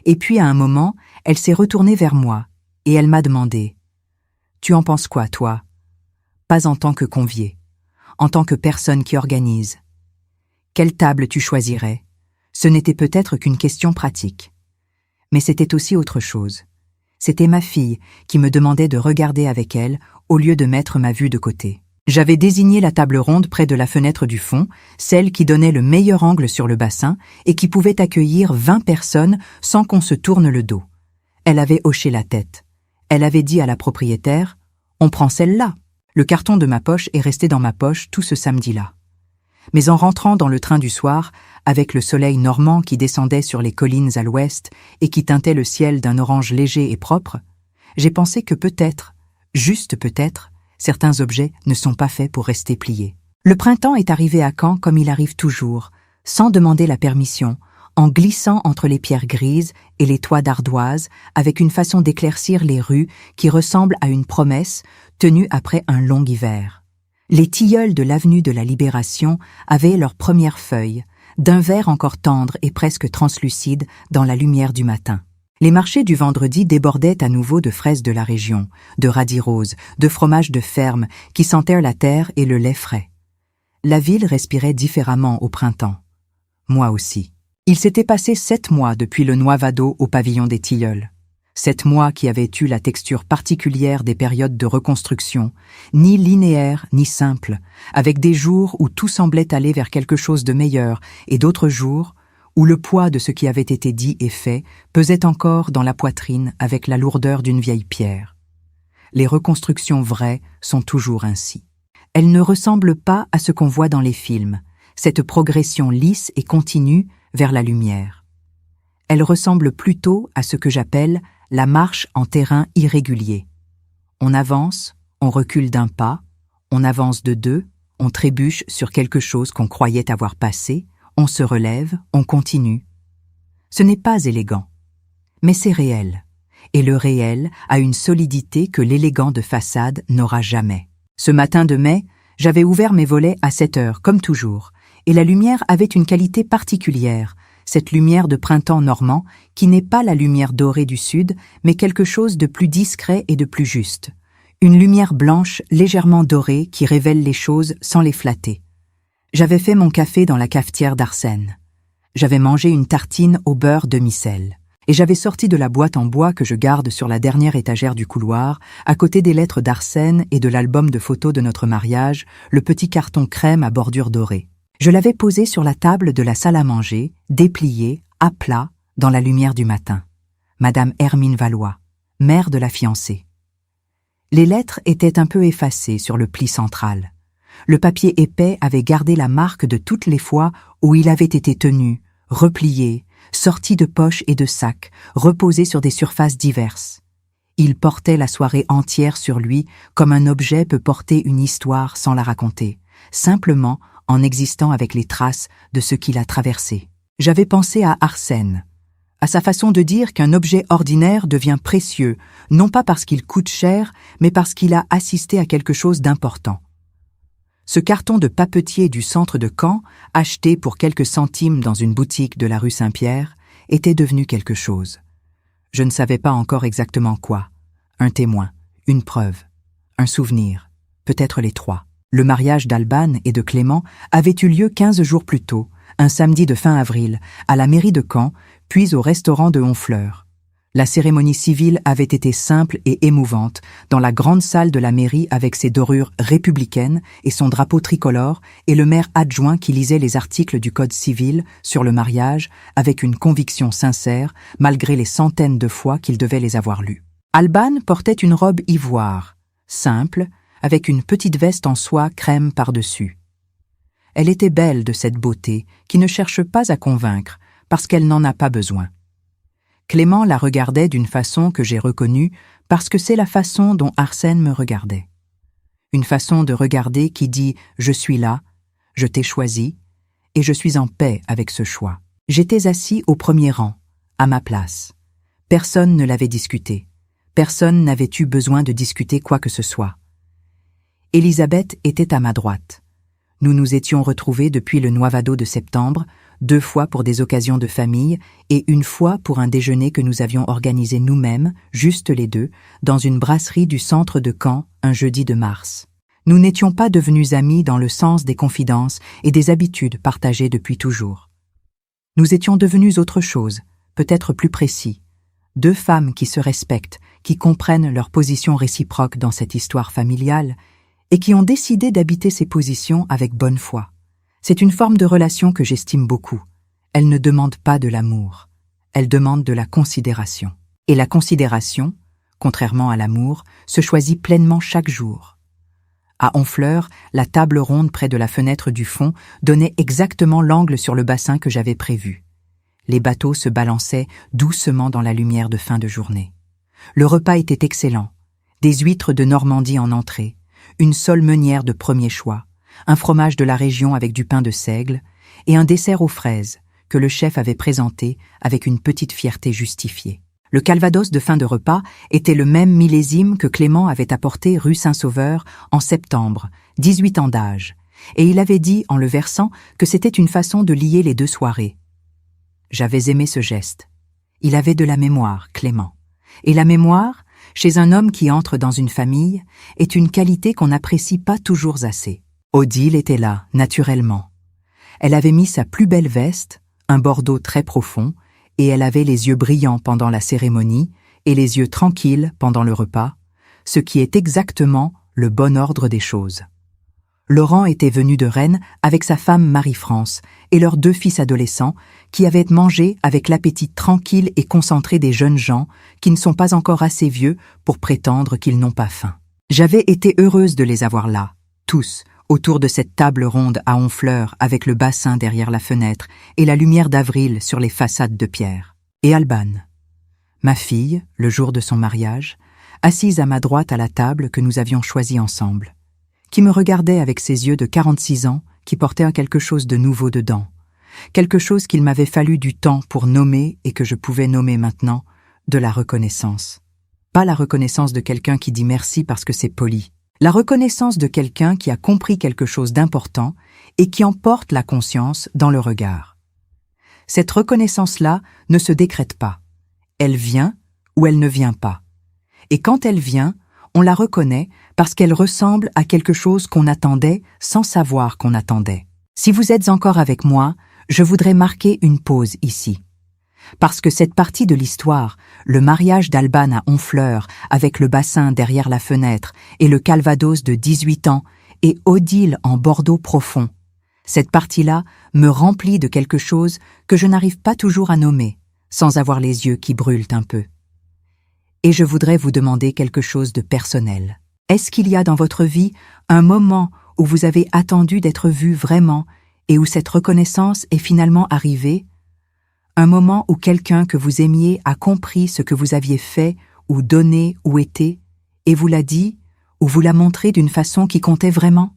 Et puis à un moment, elle s'est retournée vers moi et elle m'a demandé « Tu en penses quoi, toi ?» Pas en tant que convié, en tant que personne qui organise. Quelle table tu choisirais? Ce n'était peut-être qu'une question pratique. Mais c'était aussi autre chose. C'était ma fille qui me demandait de regarder avec elle au lieu de mettre ma vue de côté. J'avais désigné la table ronde près de la fenêtre du fond, celle qui donnait le meilleur angle sur le bassin et qui pouvait accueillir 20 personnes sans qu'on se tourne le dos. Elle avait hoché la tête. Elle avait dit à la propriétaire « On prend celle-là ». Le carton de ma poche est resté dans ma poche tout ce samedi-là. Mais en rentrant dans le train du soir, avec le soleil normand qui descendait sur les collines à l'ouest et qui teintait le ciel d'un orange léger et propre, j'ai pensé que peut-être, juste peut-être, certains objets ne sont pas faits pour rester pliés. Le printemps est arrivé à Caen comme il arrive toujours, sans demander la permission, en glissant entre les pierres grises et les toits d'ardoise, avec une façon d'éclaircir les rues qui ressemble à une promesse tenue après un long hiver. Les tilleuls de l'avenue de la Libération avaient leurs premières feuilles, d'un vert encore tendre et presque translucide dans la lumière du matin. Les marchés du vendredi débordaient à nouveau de fraises de la région, de radis roses, de fromages de ferme qui sentèrent la terre et le lait frais. La ville respirait différemment au printemps. Moi aussi. Il s'était passé 7 mois depuis le Noivado au pavillon des Tilleuls. 7 mois qui avaient eu la texture particulière des périodes de reconstruction, ni linéaires ni simples, avec des jours où tout semblait aller vers quelque chose de meilleur et d'autres jours où le poids de ce qui avait été dit et fait pesait encore dans la poitrine avec la lourdeur d'une vieille pierre. Les reconstructions vraies sont toujours ainsi. Elles ne ressemblent pas à ce qu'on voit dans les films, cette progression lisse et continue vers la lumière. Elles ressemblent plutôt à ce que j'appelle la marche en terrain irrégulier. On avance, on recule d'un pas, on avance de 2, on trébuche sur quelque chose qu'on croyait avoir passé, on se relève, on continue. Ce n'est pas élégant, mais c'est réel. Et le réel a une solidité que l'élégant de façade n'aura jamais. Ce matin de mai, j'avais ouvert mes volets à 7 heures, comme toujours, et la lumière avait une qualité particulière, cette lumière de printemps normand qui n'est pas la lumière dorée du sud, mais quelque chose de plus discret et de plus juste. Une lumière blanche légèrement dorée qui révèle les choses sans les flatter. J'avais fait mon café dans la cafetière d'Arsène. J'avais mangé une tartine au beurre demi-sel. Et j'avais sorti de la boîte en bois que je garde sur la dernière étagère du couloir, à côté des lettres d'Arsène et de l'album de photos de notre mariage, le petit carton crème à bordure dorée. Je l'avais posé sur la table de la salle à manger, déplié, à plat, dans la lumière du matin. Madame Hermine Valois, mère de la fiancée. Les lettres étaient un peu effacées sur le pli central. Le papier épais avait gardé la marque de toutes les fois où il avait été tenu, replié, sorti de poches et de sacs, reposé sur des surfaces diverses. Il portait la soirée entière sur lui comme un objet peut porter une histoire sans la raconter, simplement en existant avec les traces de ce qu'il a traversé. J'avais pensé à Arsène, à sa façon de dire qu'un objet ordinaire devient précieux, non pas parce qu'il coûte cher, mais parce qu'il a assisté à quelque chose d'important. Ce carton de papetier du centre de Caen, acheté pour quelques centimes dans une boutique de la rue Saint-Pierre, était devenu quelque chose. Je ne savais pas encore exactement quoi. Un témoin, une preuve, un souvenir, peut-être les 3. Le mariage d'Alban et de Clément avait eu lieu 15 jours plus tôt, un samedi de fin avril, à la mairie de Caen, puis au restaurant de Honfleur. La cérémonie civile avait été simple et émouvante, dans la grande salle de la mairie avec ses dorures républicaines et son drapeau tricolore, et le maire adjoint qui lisait les articles du Code civil sur le mariage avec une conviction sincère, malgré les centaines de fois qu'il devait les avoir lus. Alban portait une robe ivoire, simple, avec une petite veste en soie crème par-dessus. Elle était belle de cette beauté qui ne cherche pas à convaincre, parce qu'elle n'en a pas besoin. Clément la regardait d'une façon que j'ai reconnue parce que c'est la façon dont Arsène me regardait. Une façon de regarder qui dit « je suis là, je t'ai choisi, et je suis en paix avec ce choix ». J'étais assis au premier rang, à ma place. Personne ne l'avait discuté. Personne n'avait eu besoin de discuter quoi que ce soit. Élisabeth était à ma droite. Nous nous étions retrouvés depuis le Noivado de septembre, 2 fois pour des occasions de famille et 1 fois pour un déjeuner que nous avions organisé nous-mêmes, juste les 2, dans une brasserie du centre de Caen, un jeudi de mars. Nous n'étions pas devenus amis dans le sens des confidences et des habitudes partagées depuis toujours. Nous étions devenus autre chose, peut-être plus précis. 2 femmes qui se respectent, qui comprennent leur position réciproque dans cette histoire familiale et qui ont décidé d'habiter ces positions avec bonne foi. C'est une forme de relation que j'estime beaucoup. Elle ne demande pas de l'amour, elle demande de la considération. Et la considération, contrairement à l'amour, se choisit pleinement chaque jour. À Honfleur, la table ronde près de la fenêtre du fond donnait exactement l'angle sur le bassin que j'avais prévu. Les bateaux se balançaient doucement dans la lumière de fin de journée. Le repas était excellent. Des huîtres de Normandie en entrée, une sole meunière de premier choix, un fromage de la région avec du pain de seigle et un dessert aux fraises que le chef avait présenté avec une petite fierté justifiée. Le calvados de fin de repas était le même millésime que Clément avait apporté rue Saint-Sauveur en septembre, 18 ans d'âge, et il avait dit en le versant que c'était une façon de lier les deux soirées. J'avais aimé ce geste. Il avait de la mémoire, Clément. Et la mémoire, chez un homme qui entre dans une famille, est une qualité qu'on n'apprécie pas toujours assez. Odile était là, naturellement. Elle avait mis sa plus belle veste, un bordeaux très profond, et elle avait les yeux brillants pendant la cérémonie et les yeux tranquilles pendant le repas, ce qui est exactement le bon ordre des choses. Laurent était venu de Rennes avec sa femme Marie-France et leurs 2 fils adolescents qui avaient mangé avec l'appétit tranquille et concentré des jeunes gens qui ne sont pas encore assez vieux pour prétendre qu'ils n'ont pas faim. J'avais été heureuse de les avoir là, tous, autour de cette table ronde à Honfleur avec le bassin derrière la fenêtre et la lumière d'avril sur les façades de pierre. Et Alban, ma fille, le jour de son mariage, assise à ma droite à la table que nous avions choisie ensemble, qui me regardait avec ses yeux de 46 ans qui portaient quelque chose de nouveau dedans, quelque chose qu'il m'avait fallu du temps pour nommer et que je pouvais nommer maintenant, de la reconnaissance. Pas la reconnaissance de quelqu'un qui dit merci parce que c'est poli, la reconnaissance de quelqu'un qui a compris quelque chose d'important et qui en porte la conscience dans le regard. Cette reconnaissance-là ne se décrète pas. Elle vient ou elle ne vient pas. Et quand elle vient, on la reconnaît parce qu'elle ressemble à quelque chose qu'on attendait sans savoir qu'on attendait. Si vous êtes encore avec moi, je voudrais marquer une pause ici. Parce que cette partie de l'histoire, le mariage d'Alban à Honfleur avec le bassin derrière la fenêtre et le calvados de 18 ans et Odile en bordeaux profond, cette partie-là me remplit de quelque chose que je n'arrive pas toujours à nommer, sans avoir les yeux qui brûlent un peu. Et je voudrais vous demander quelque chose de personnel. Est-ce qu'il y a dans votre vie un moment où vous avez attendu d'être vu vraiment et où cette reconnaissance est finalement arrivée? Un moment où quelqu'un que vous aimiez a compris ce que vous aviez fait ou donné ou été, et vous l'a dit ou vous l'a montré d'une façon qui comptait vraiment?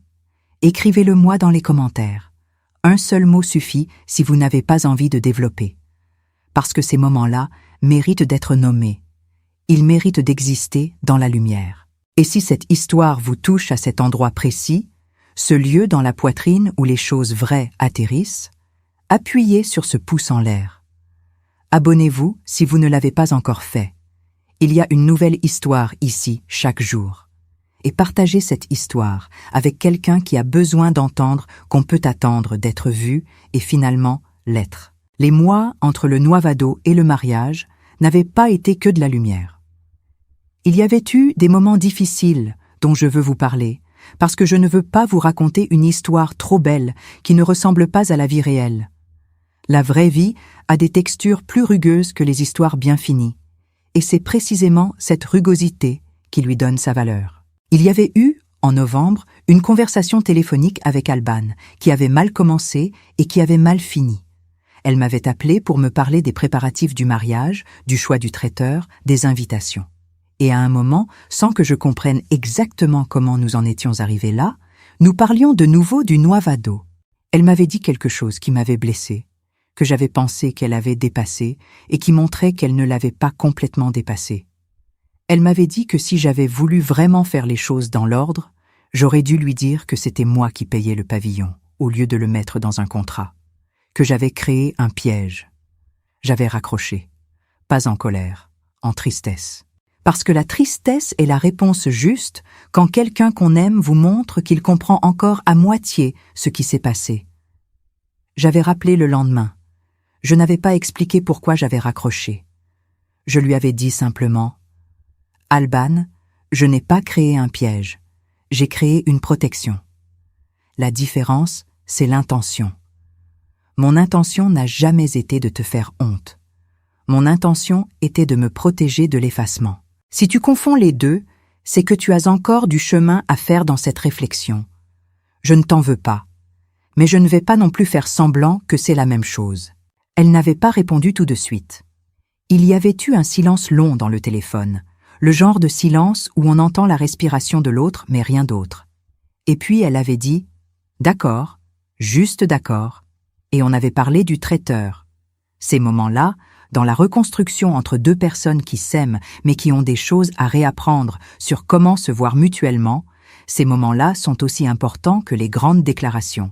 Écrivez-le moi dans les commentaires. Un seul mot suffit si vous n'avez pas envie de développer. Parce que ces moments-là méritent d'être nommés. Ils méritent d'exister dans la lumière. Et si cette histoire vous touche à cet endroit précis, ce lieu dans la poitrine où les choses vraies atterrissent, appuyez sur ce pouce en l'air. Abonnez-vous si vous ne l'avez pas encore fait. Il y a une nouvelle histoire ici chaque jour. Et partagez cette histoire avec quelqu'un qui a besoin d'entendre qu'on peut attendre d'être vu et finalement l'être. Les mois entre le noivado et le mariage n'avaient pas été que de la lumière. Il y avait eu des moments difficiles dont je veux vous parler, parce que je ne veux pas vous raconter une histoire trop belle qui ne ressemble pas à la vie réelle. La vraie vie a des textures plus rugueuses que les histoires bien finies, et c'est précisément cette rugosité qui lui donne sa valeur. Il y avait eu, en novembre, une conversation téléphonique avec Alban, qui avait mal commencé et qui avait mal fini. Elle m'avait appelé pour me parler des préparatifs du mariage, du choix du traiteur, des invitations. Et à un moment, sans que je comprenne exactement comment nous en étions arrivés là, nous parlions de nouveau du noivado. Elle m'avait dit quelque chose qui m'avait blessée, que j'avais pensé qu'elle avait dépassé et qui montrait qu'elle ne l'avait pas complètement dépassé. Elle m'avait dit que si j'avais voulu vraiment faire les choses dans l'ordre, j'aurais dû lui dire que c'était moi qui payais le pavillon, au lieu de le mettre dans un contrat, que j'avais créé un piège. J'avais raccroché, pas en colère, en tristesse. Parce que la tristesse est la réponse juste quand quelqu'un qu'on aime vous montre qu'il comprend encore à moitié ce qui s'est passé. J'avais rappelé le lendemain. Je n'avais pas expliqué pourquoi j'avais raccroché. Je lui avais dit simplement « Alban, je n'ai pas créé un piège. J'ai créé une protection. La différence, c'est l'intention. Mon intention n'a jamais été de te faire honte. Mon intention était de me protéger de l'effacement. Si tu confonds les deux, c'est que tu as encore du chemin à faire dans cette réflexion. Je ne t'en veux pas, mais je ne vais pas non plus faire semblant que c'est la même chose. Elle n'avait pas répondu tout de suite. Il y avait eu un silence long dans le téléphone, le genre de silence où on entend la respiration de l'autre mais rien d'autre. Et puis elle avait dit « D'accord, juste d'accord », et on avait parlé du traiteur. Ces moments-là, dans la reconstruction entre deux personnes qui s'aiment mais qui ont des choses à réapprendre sur comment se voir mutuellement, ces moments-là sont aussi importants que les grandes déclarations.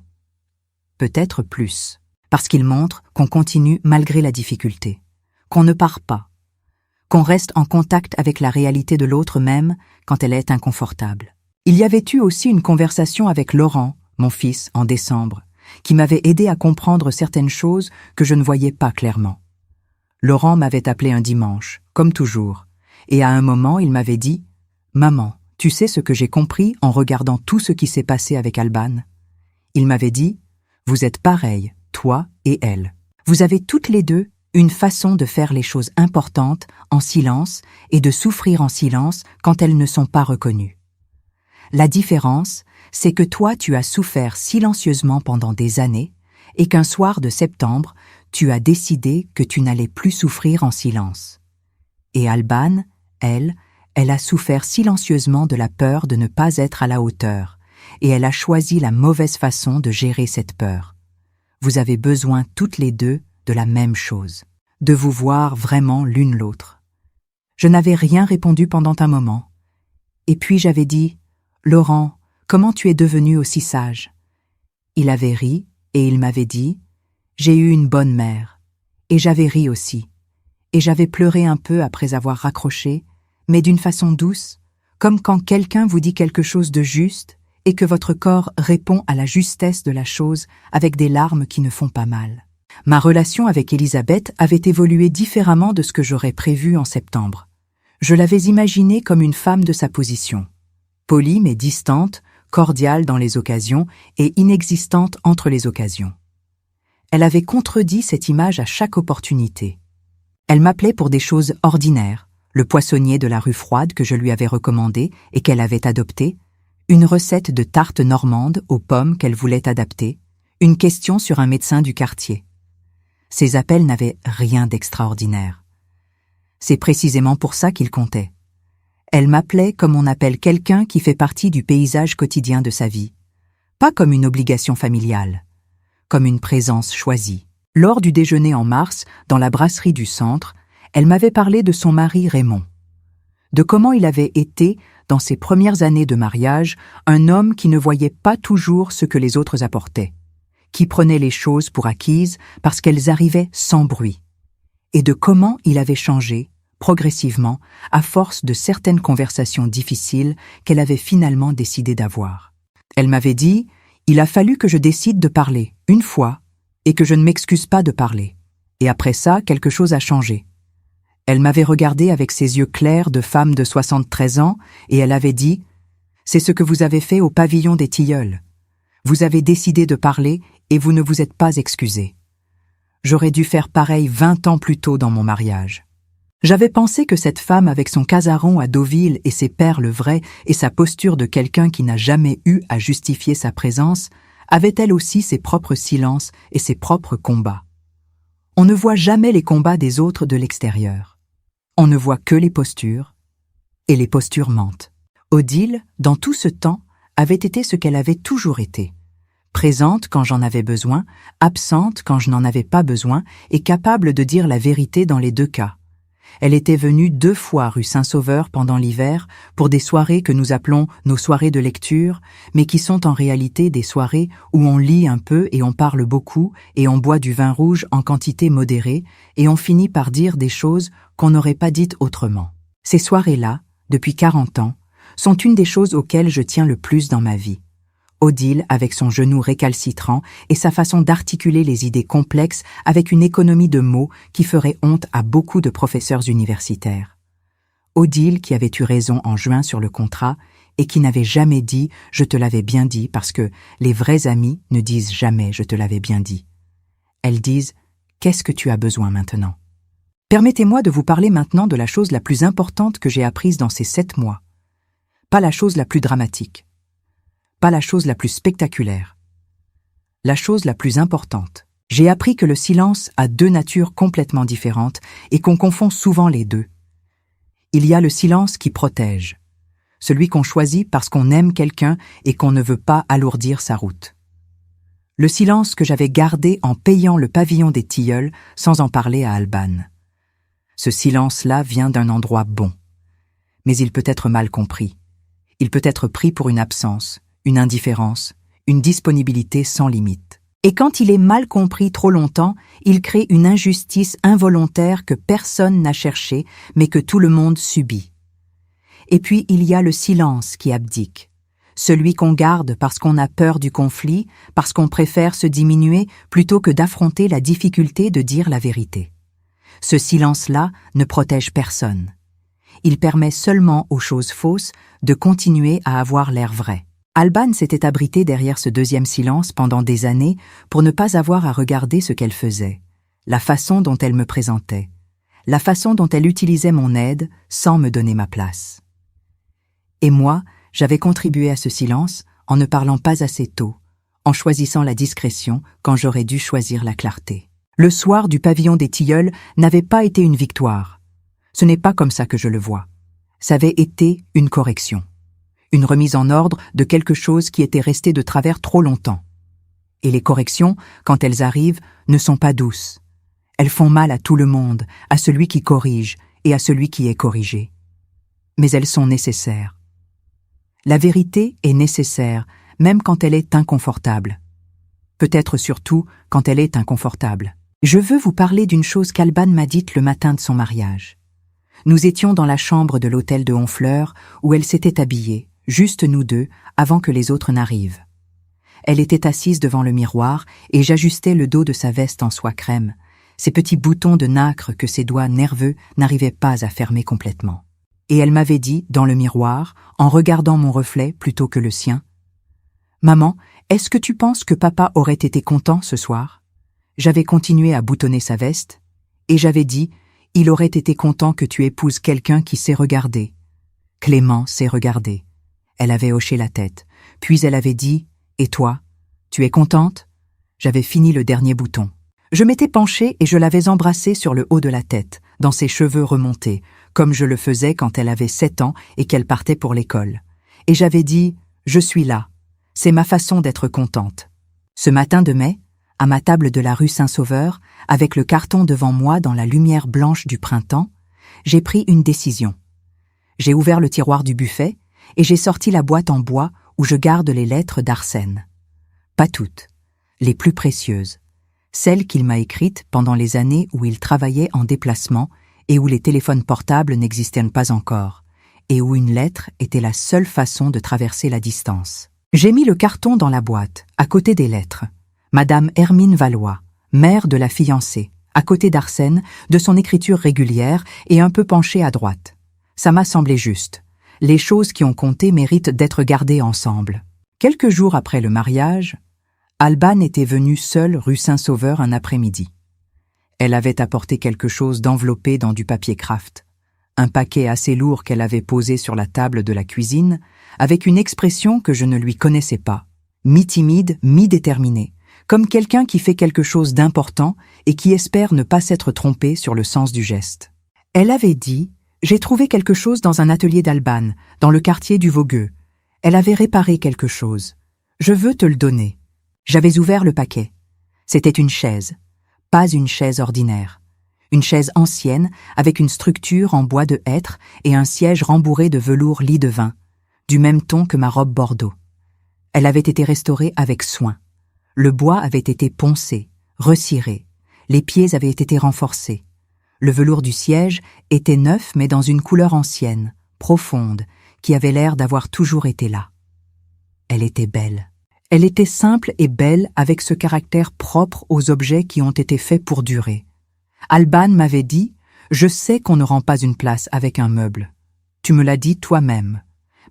Peut-être plus, parce qu'ils montrent qu'on continue malgré la difficulté, qu'on ne part pas, qu'on reste en contact avec la réalité de l'autre même quand elle est inconfortable. Il y avait eu aussi une conversation avec Laurent, mon fils, en décembre, qui m'avait aidé à comprendre certaines choses que je ne voyais pas clairement. Laurent m'avait appelé un dimanche, comme toujours, et à un moment il m'avait dit « Maman, tu sais ce que j'ai compris en regardant tout ce qui s'est passé avec Alban ?» Il m'avait dit « Vous êtes pareils, toi et elle. Vous avez toutes les deux une façon de faire les choses importantes en silence et de souffrir en silence quand elles ne sont pas reconnues. La différence, c'est que toi tu as souffert silencieusement pendant des années et qu'un soir de septembre, tu as décidé que tu n'allais plus souffrir en silence. Et Alban, elle a souffert silencieusement de la peur de ne pas être à la hauteur, et elle a choisi la mauvaise façon de gérer cette peur. Vous avez besoin toutes les deux de la même chose, de vous voir vraiment l'une l'autre. Je n'avais rien répondu pendant un moment. Et puis j'avais dit « Laurent, comment tu es devenu aussi sage ?» Il avait ri et il m'avait dit « J'ai eu une bonne mère. » Et j'avais ri aussi. Et j'avais pleuré un peu après avoir raccroché, mais d'une façon douce, comme quand quelqu'un vous dit quelque chose de juste et que votre corps répond à la justesse de la chose avec des larmes qui ne font pas mal. Ma relation avec Elisabeth avait évolué différemment de ce que j'aurais prévu en septembre. Je l'avais imaginée comme une femme de sa position, polie mais distante, cordiale dans les occasions et inexistante entre les occasions. Elle avait contredit cette image à chaque opportunité. Elle m'appelait pour des choses ordinaires, le poissonnier de la rue Froide que je lui avais recommandé et qu'elle avait adopté, une recette de tarte normande aux pommes qu'elle voulait adapter, une question sur un médecin du quartier. Ces appels n'avaient rien d'extraordinaire. C'est précisément pour ça qu'ils comptaient. Elle m'appelait comme on appelle quelqu'un qui fait partie du paysage quotidien de sa vie, pas comme une obligation familiale, comme une présence choisie. Lors du déjeuner en mars, dans la brasserie du centre, elle m'avait parlé de son mari Raymond, de comment il avait été, dans ses premières années de mariage, un homme qui ne voyait pas toujours ce que les autres apportaient, qui prenait les choses pour acquises parce qu'elles arrivaient sans bruit, et de comment il avait changé, progressivement, à force de certaines conversations difficiles qu'elle avait finalement décidé d'avoir. Elle m'avait dit « Il a fallu que je décide de parler, une fois, et que je ne m'excuse pas de parler. Et après ça, quelque chose a changé. » Elle m'avait regardé avec ses yeux clairs de femme de 73 ans et elle avait dit « C'est ce que vous avez fait au pavillon des Tilleuls. Vous avez décidé de parler et vous ne vous êtes pas excusé. J'aurais dû faire pareil 20 ans plus tôt dans mon mariage. » J'avais pensé que cette femme avec son casaron à Deauville et ses perles vraies et sa posture de quelqu'un qui n'a jamais eu à justifier sa présence avait elle aussi ses propres silences et ses propres combats. On ne voit jamais les combats des autres de l'extérieur. On ne voit que les postures, et les postures mentent. Odile, dans tout ce temps, avait été ce qu'elle avait toujours été. Présente quand j'en avais besoin, absente quand je n'en avais pas besoin et capable de dire la vérité dans les deux cas. Elle était venue 2 fois rue Saint-Sauveur pendant l'hiver pour des soirées que nous appelons nos soirées de lecture, mais qui sont en réalité des soirées où on lit un peu et on parle beaucoup et on boit du vin rouge en quantité modérée et on finit par dire des choses qu'on n'aurait pas dites autrement. Ces soirées-là, depuis 40 ans, sont une des choses auxquelles je tiens le plus dans ma vie. Odile avec son genou récalcitrant et sa façon d'articuler les idées complexes avec une économie de mots qui ferait honte à beaucoup de professeurs universitaires. Odile qui avait eu raison en juin sur le contrat et qui n'avait jamais dit « je te l'avais bien dit » parce que les vrais amis ne disent jamais « je te l'avais bien dit ». Elles disent « qu'est-ce que tu as besoin maintenant ?» Permettez-moi de vous parler maintenant de la chose la plus importante que j'ai apprise dans ces 7 mois. Pas la chose la plus dramatique. Pas la chose la plus spectaculaire. La chose la plus importante. J'ai appris que le silence a 2 natures complètement différentes et qu'on confond souvent les deux. Il y a le silence qui protège, celui qu'on choisit parce qu'on aime quelqu'un et qu'on ne veut pas alourdir sa route. Le silence que j'avais gardé en payant le pavillon des Tilleuls sans en parler à Alban. Ce silence-là vient d'un endroit bon. Mais il peut être mal compris. Il peut être pris pour une absence, une indifférence, une disponibilité sans limite. Et quand il est mal compris trop longtemps, il crée une injustice involontaire que personne n'a cherchée, mais que tout le monde subit. Et puis il y a le silence qui abdique. Celui qu'on garde parce qu'on a peur du conflit, parce qu'on préfère se diminuer plutôt que d'affronter la difficulté de dire la vérité. Ce silence-là ne protège personne. Il permet seulement aux choses fausses de continuer à avoir l'air vraies. Alban s'était abritée derrière ce 2e silence pendant des années pour ne pas avoir à regarder ce qu'elle faisait, la façon dont elle me présentait, la façon dont elle utilisait mon aide sans me donner ma place. Et moi, j'avais contribué à ce silence en ne parlant pas assez tôt, en choisissant la discrétion quand j'aurais dû choisir la clarté. Le soir du pavillon des Tilleuls n'avait pas été une victoire. Ce n'est pas comme ça que je le vois. Ça avait été une correction. Une remise en ordre de quelque chose qui était resté de travers trop longtemps. Et les corrections, quand elles arrivent, ne sont pas douces. Elles font mal à tout le monde, à celui qui corrige et à celui qui est corrigé. Mais elles sont nécessaires. La vérité est nécessaire, même quand elle est inconfortable. Peut-être surtout quand elle est inconfortable. Je veux vous parler d'une chose qu'Alban m'a dite le matin de son mariage. Nous étions dans la chambre de l'hôtel de Honfleur où elle s'était habillée, juste nous deux, avant que les autres n'arrivent. Elle était assise devant le miroir et j'ajustais le dos de sa veste en soie crème, ces petits boutons de nacre que ses doigts nerveux n'arrivaient pas à fermer complètement. Et elle m'avait dit, dans le miroir, en regardant mon reflet plutôt que le sien, « Maman, est-ce que tu penses que papa aurait été content ce soir ?» J'avais continué à boutonner sa veste, et j'avais dit « Il aurait été content que tu épouses quelqu'un qui sait regarder. » Clément sait regarder. Elle avait hoché la tête, puis elle avait dit « Et toi, tu es contente ?» J'avais fini le dernier bouton. Je m'étais penchée et je l'avais embrassée sur le haut de la tête, dans ses cheveux remontés, comme je le faisais quand elle avait 7 ans et qu'elle partait pour l'école. Et j'avais dit « Je suis là. C'est ma façon d'être contente. » Ce matin de mai, à ma table de la rue Saint-Sauveur, avec le carton devant moi dans la lumière blanche du printemps, j'ai pris une décision. J'ai ouvert le tiroir du buffet et j'ai sorti la boîte en bois où je garde les lettres d'Arsène. Pas toutes, les plus précieuses, celles qu'il m'a écrites pendant les années où il travaillait en déplacement et où les téléphones portables n'existaient pas encore, et où une lettre était la seule façon de traverser la distance. J'ai mis le carton dans la boîte, à côté des lettres. Madame Hermine Valois, mère de la fiancée, à côté d'Arsène, de son écriture régulière et un peu penchée à droite. Ça m'a semblé juste. Les choses qui ont compté méritent d'être gardées ensemble. Quelques jours après le mariage, Alban était venue seule rue Saint-Sauveur un après-midi. Elle avait apporté quelque chose d'enveloppé dans du papier kraft, un paquet assez lourd qu'elle avait posé sur la table de la cuisine, avec une expression que je ne lui connaissais pas, mi-timide, mi-déterminée, comme quelqu'un qui fait quelque chose d'important et qui espère ne pas s'être trompé sur le sens du geste. Elle avait dit « J'ai trouvé quelque chose dans un atelier d'Alban, dans le quartier du Vogueux. Elle avait réparé quelque chose. Je veux te le donner. » J'avais ouvert le paquet. C'était une chaise. Pas une chaise ordinaire. Une chaise ancienne, avec une structure en bois de hêtre et un siège rembourré de velours lit de vin, du même ton que ma robe bordeaux. Elle avait été restaurée avec soin. Le bois avait été poncé, reciré. Les pieds avaient été renforcés. Le velours du siège était neuf mais dans une couleur ancienne, profonde, qui avait l'air d'avoir toujours été là. Elle était belle. Elle était simple et belle avec ce caractère propre aux objets qui ont été faits pour durer. Alban m'avait dit « Je sais qu'on ne rend pas une place avec un meuble. Tu me l'as dit toi-même.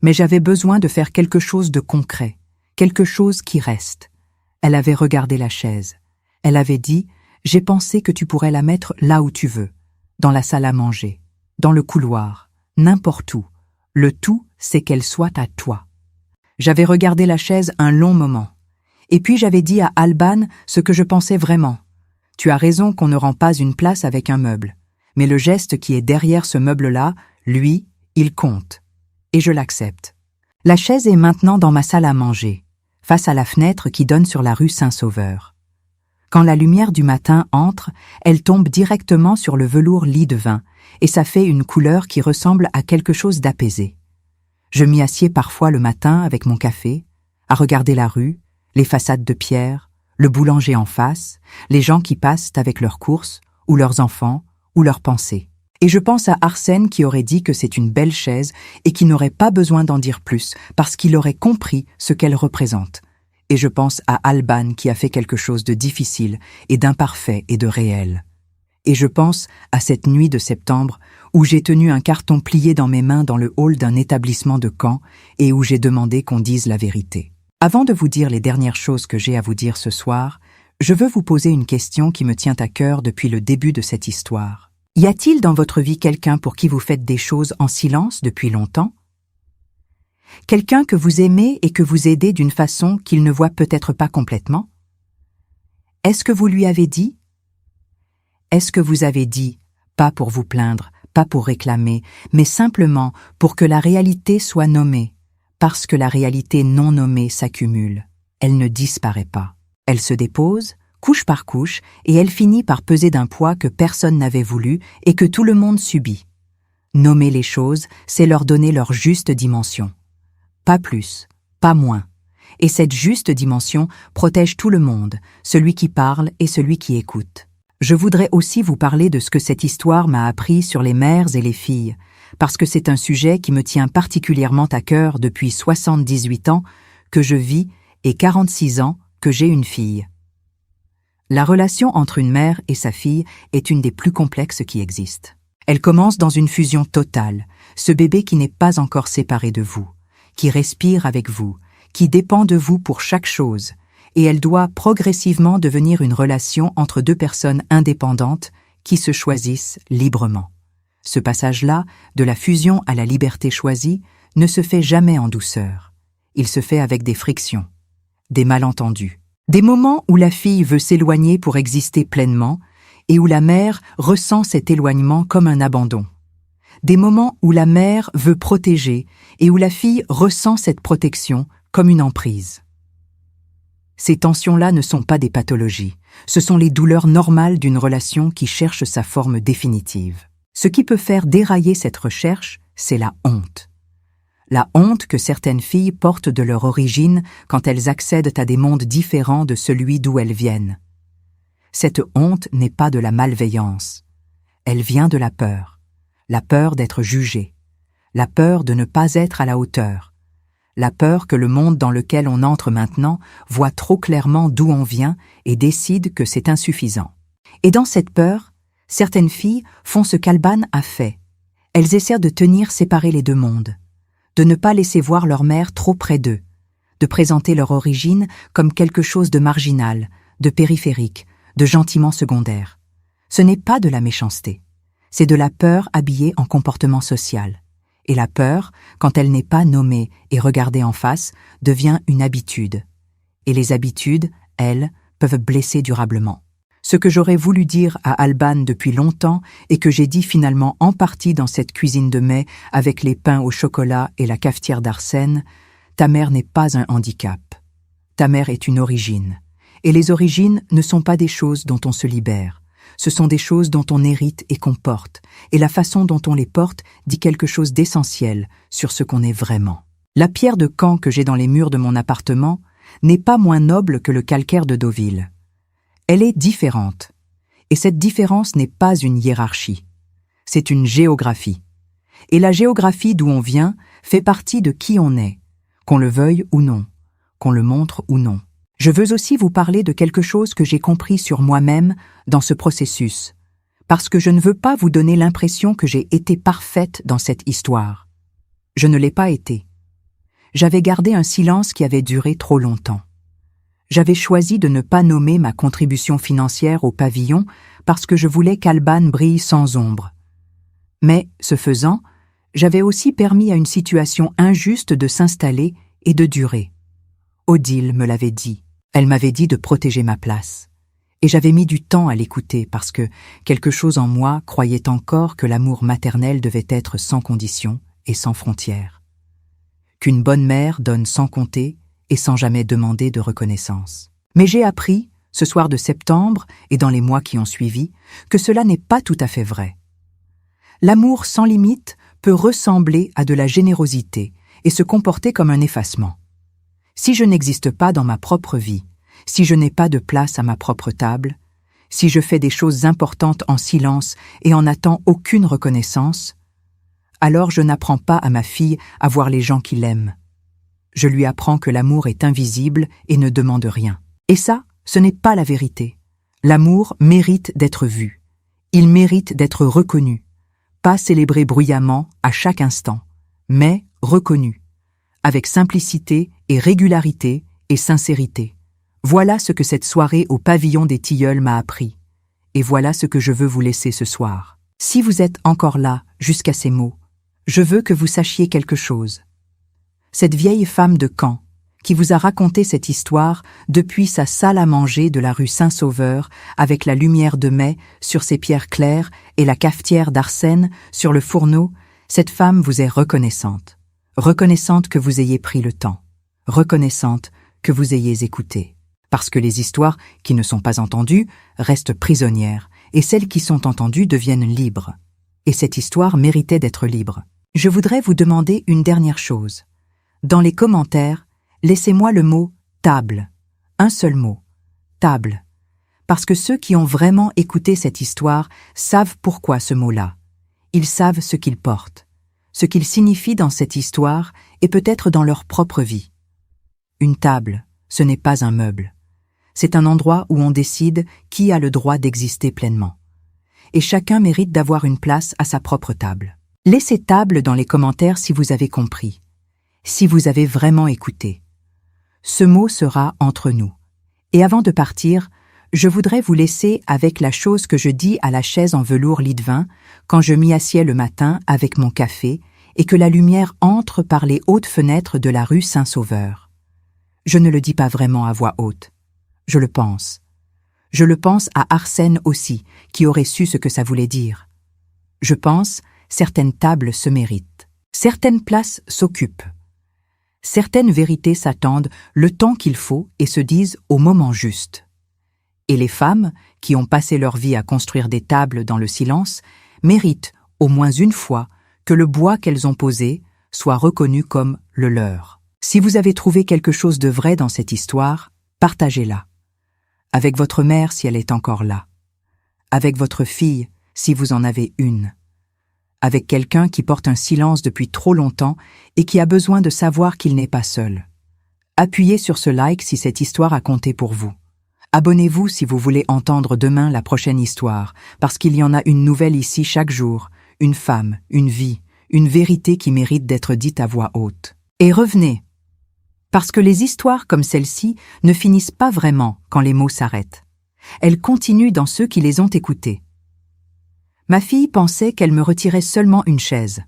Mais j'avais besoin de faire quelque chose de concret, quelque chose qui reste. » Elle avait regardé la chaise. Elle avait dit « J'ai pensé que tu pourrais la mettre là où tu veux. dans la salle à manger, dans le couloir, n'importe où. Le tout, c'est qu'elle soit à toi. J'avais regardé la chaise un long moment. Et puis j'avais dit à Alban ce que je pensais vraiment. Tu as raison qu'on ne rend pas une place avec un meuble. Mais le geste qui est derrière ce meuble-là, lui, il compte. Et je l'accepte. La chaise est maintenant dans ma salle à manger, face à la fenêtre qui donne sur la rue Saint-Sauveur. Quand la lumière du matin entre, elle tombe directement sur le velours lit de vin, et ça fait une couleur qui ressemble à quelque chose d'apaisé. Je m'y assieds parfois le matin avec mon café, à regarder la rue, les façades de pierre, le boulanger en face, les gens qui passent avec leurs courses, ou leurs enfants, ou leurs pensées. Et je pense à Arsène qui aurait dit que c'est une belle chaise et qui n'aurait pas besoin d'en dire plus parce qu'il aurait compris ce qu'elle représente. Et je pense à Alban qui a fait quelque chose de difficile et d'imparfait et de réel. Et je pense à cette nuit de septembre où j'ai tenu un carton plié dans mes mains dans le hall d'un établissement de Caen et où j'ai demandé qu'on dise la vérité. Avant de vous dire les dernières choses que j'ai à vous dire ce soir, je veux vous poser une question qui me tient à cœur depuis le début de cette histoire. Y a-t-il dans votre vie quelqu'un pour qui vous faites des choses en silence depuis longtemps? Quelqu'un que vous aimez et que vous aidez d'une façon qu'il ne voit peut-être pas complètement? Est-ce que vous lui avez dit? Est-ce que vous avez dit, pas pour vous plaindre, pas pour réclamer, mais simplement pour que la réalité soit nommée, parce que la réalité non nommée s'accumule, elle ne disparaît pas. Elle se dépose, couche par couche, et elle finit par peser d'un poids que personne n'avait voulu et que tout le monde subit. Nommer les choses, c'est leur donner leur juste dimension. Pas plus, pas moins. Et cette juste dimension protège tout le monde, celui qui parle et celui qui écoute. Je voudrais aussi vous parler de ce que cette histoire m'a appris sur les mères et les filles, parce que c'est un sujet qui me tient particulièrement à cœur depuis 78 ans que je vis et 46 ans que j'ai une fille. La relation entre une mère et sa fille est une des plus complexes qui existent. Elle commence dans une fusion totale, ce bébé qui n'est pas encore séparé de vous, qui respire avec vous, qui dépend de vous pour chaque chose, et elle doit progressivement devenir une relation entre deux personnes indépendantes qui se choisissent librement. Ce passage-là, de la fusion à la liberté choisie, ne se fait jamais en douceur. Il se fait avec des frictions, des malentendus. Des moments où la fille veut s'éloigner pour exister pleinement et où la mère ressent cet éloignement comme un abandon. Des moments où la mère veut protéger et où la fille ressent cette protection comme une emprise. Ces tensions-là ne sont pas des pathologies, ce sont les douleurs normales d'une relation qui cherche sa forme définitive. Ce qui peut faire dérailler cette recherche, c'est la honte. La honte que certaines filles portent de leur origine quand elles accèdent à des mondes différents de celui d'où elles viennent. Cette honte n'est pas de la malveillance. Elle vient de la peur d'être jugée, la peur de ne pas être à la hauteur, la peur que le monde dans lequel on entre maintenant voit trop clairement d'où on vient et décide que c'est insuffisant. Et dans cette peur, certaines filles font ce qu'Alban a fait. Elles essaient de tenir séparés les deux mondes, de ne pas laisser voir leur mère trop près d'eux, de présenter leur origine comme quelque chose de marginal, de périphérique, de gentiment secondaire. Ce n'est pas de la méchanceté, c'est de la peur habillée en comportement social. Et la peur, quand elle n'est pas nommée et regardée en face, devient une habitude. Et les habitudes, elles, peuvent blesser durablement. Ce que j'aurais voulu dire à Alban depuis longtemps et que j'ai dit finalement en partie dans cette cuisine de mai avec les pains au chocolat et la cafetière d'Arsène, ta mère n'est pas un handicap. Ta mère est une origine. Et les origines ne sont pas des choses dont on se libère. Ce sont des choses dont on hérite et qu'on porte, et la façon dont on les porte dit quelque chose d'essentiel sur ce qu'on est vraiment. La pierre de Caen que j'ai dans les murs de mon appartement n'est pas moins noble que le calcaire de Deauville. Elle est différente, et cette différence n'est pas une hiérarchie, c'est une géographie. Et la géographie d'où on vient fait partie de qui on est, qu'on le veuille ou non, qu'on le montre ou non. Je veux aussi vous parler de quelque chose que j'ai compris sur moi-même dans ce processus, parce que je ne veux pas vous donner l'impression que j'ai été parfaite dans cette histoire. Je ne l'ai pas été. J'avais gardé un silence qui avait duré trop longtemps. J'avais choisi de ne pas nommer ma contribution financière au pavillon parce que je voulais qu'Alban brille sans ombre. Mais, ce faisant, j'avais aussi permis à une situation injuste de s'installer et de durer. Odile me l'avait dit. Elle m'avait dit de protéger ma place. Et j'avais mis du temps à l'écouter parce que quelque chose en moi croyait encore que l'amour maternel devait être sans condition et sans frontières. Qu'une bonne mère donne sans compter et sans jamais demander de reconnaissance. Mais j'ai appris, ce soir de septembre et dans les mois qui ont suivi, que cela n'est pas tout à fait vrai. L'amour sans limite peut ressembler à de la générosité et se comporter comme un effacement. Si je n'existe pas dans ma propre vie, si je n'ai pas de place à ma propre table, si je fais des choses importantes en silence et en n'attends aucune reconnaissance, alors je n'apprends pas à ma fille à voir les gens qui l'aiment. Je lui apprends que l'amour est invisible et ne demande rien. Et ça, ce n'est pas la vérité. L'amour mérite d'être vu. Il mérite d'être reconnu. Pas célébré bruyamment à chaque instant, mais reconnu, avec simplicité et régularité et sincérité. Voilà ce que cette soirée au pavillon des Tilleuls m'a appris. Et voilà ce que je veux vous laisser ce soir. Si vous êtes encore là, jusqu'à ces mots, je veux que vous sachiez quelque chose. Cette vieille femme de Caen, qui vous a raconté cette histoire depuis sa salle à manger de la rue Saint-Sauveur, avec la lumière de mai sur ses pierres claires et la cafetière d'Arsène sur le fourneau, cette femme vous est reconnaissante. Reconnaissante que vous ayez pris le temps. Reconnaissante que vous ayez écouté. Parce que les histoires qui ne sont pas entendues restent prisonnières, et celles qui sont entendues deviennent libres. Et cette histoire méritait d'être libre. Je voudrais vous demander une dernière chose. Dans les commentaires, laissez-moi le mot « table ». Un seul mot. Table. Parce que ceux qui ont vraiment écouté cette histoire savent pourquoi ce mot-là. Ils savent ce qu'il porte, ce qu'il signifie dans cette histoire et peut-être dans leur propre vie. Une table, ce n'est pas un meuble. C'est un endroit où on décide qui a le droit d'exister pleinement. Et chacun mérite d'avoir une place à sa propre table. Laissez table dans les commentaires si vous avez compris, si vous avez vraiment écouté. Ce mot sera entre nous. Et avant de partir, je voudrais vous laisser avec la chose que je dis à la chaise en velours lit de vin quand je m'y assieds le matin avec mon café et que la lumière entre par les hautes fenêtres de la rue Saint-Sauveur. Je ne le dis pas vraiment à voix haute. Je le pense. Je le pense à Arsène aussi, qui aurait su ce que ça voulait dire. Je pense, certaines tables se méritent. Certaines places s'occupent. Certaines vérités s'attendent le temps qu'il faut et se disent au moment juste. Et les femmes, qui ont passé leur vie à construire des tables dans le silence, méritent, au moins une fois, que le bois qu'elles ont posé soit reconnu comme le leur. Si vous avez trouvé quelque chose de vrai dans cette histoire, partagez-la. Avec votre mère si elle est encore là. Avec votre fille si vous en avez une. Avec quelqu'un qui porte un silence depuis trop longtemps et qui a besoin de savoir qu'il n'est pas seul. Appuyez sur ce like si cette histoire a compté pour vous. Abonnez-vous si vous voulez entendre demain la prochaine histoire, parce qu'il y en a une nouvelle ici chaque jour, une femme, une vie, une vérité qui mérite d'être dite à voix haute. Et revenez, parce que les histoires comme celle-ci ne finissent pas vraiment quand les mots s'arrêtent. Elles continuent dans ceux qui les ont écoutées. Ma fille pensait qu'elle me retirait seulement une chaise.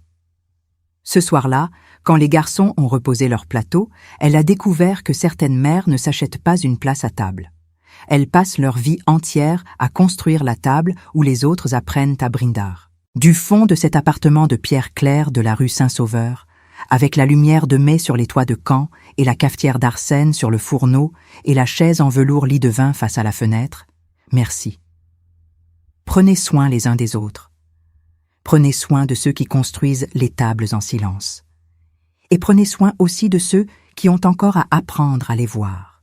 Ce soir-là, quand les garçons ont reposé leur plateau, elle a découvert que certaines mères ne s'achètent pas une place à table. Elles passent leur vie entière à construire la table où les autres apprennent à brindar. Du fond de cet appartement de pierre claire de la rue Saint-Sauveur, avec la lumière de mai sur les toits de Caen et la cafetière d'Arsène sur le fourneau et la chaise en velours lit de vin face à la fenêtre, merci. Prenez soin les uns des autres. Prenez soin de ceux qui construisent les tables en silence. Et prenez soin aussi de ceux qui ont encore à apprendre à les voir.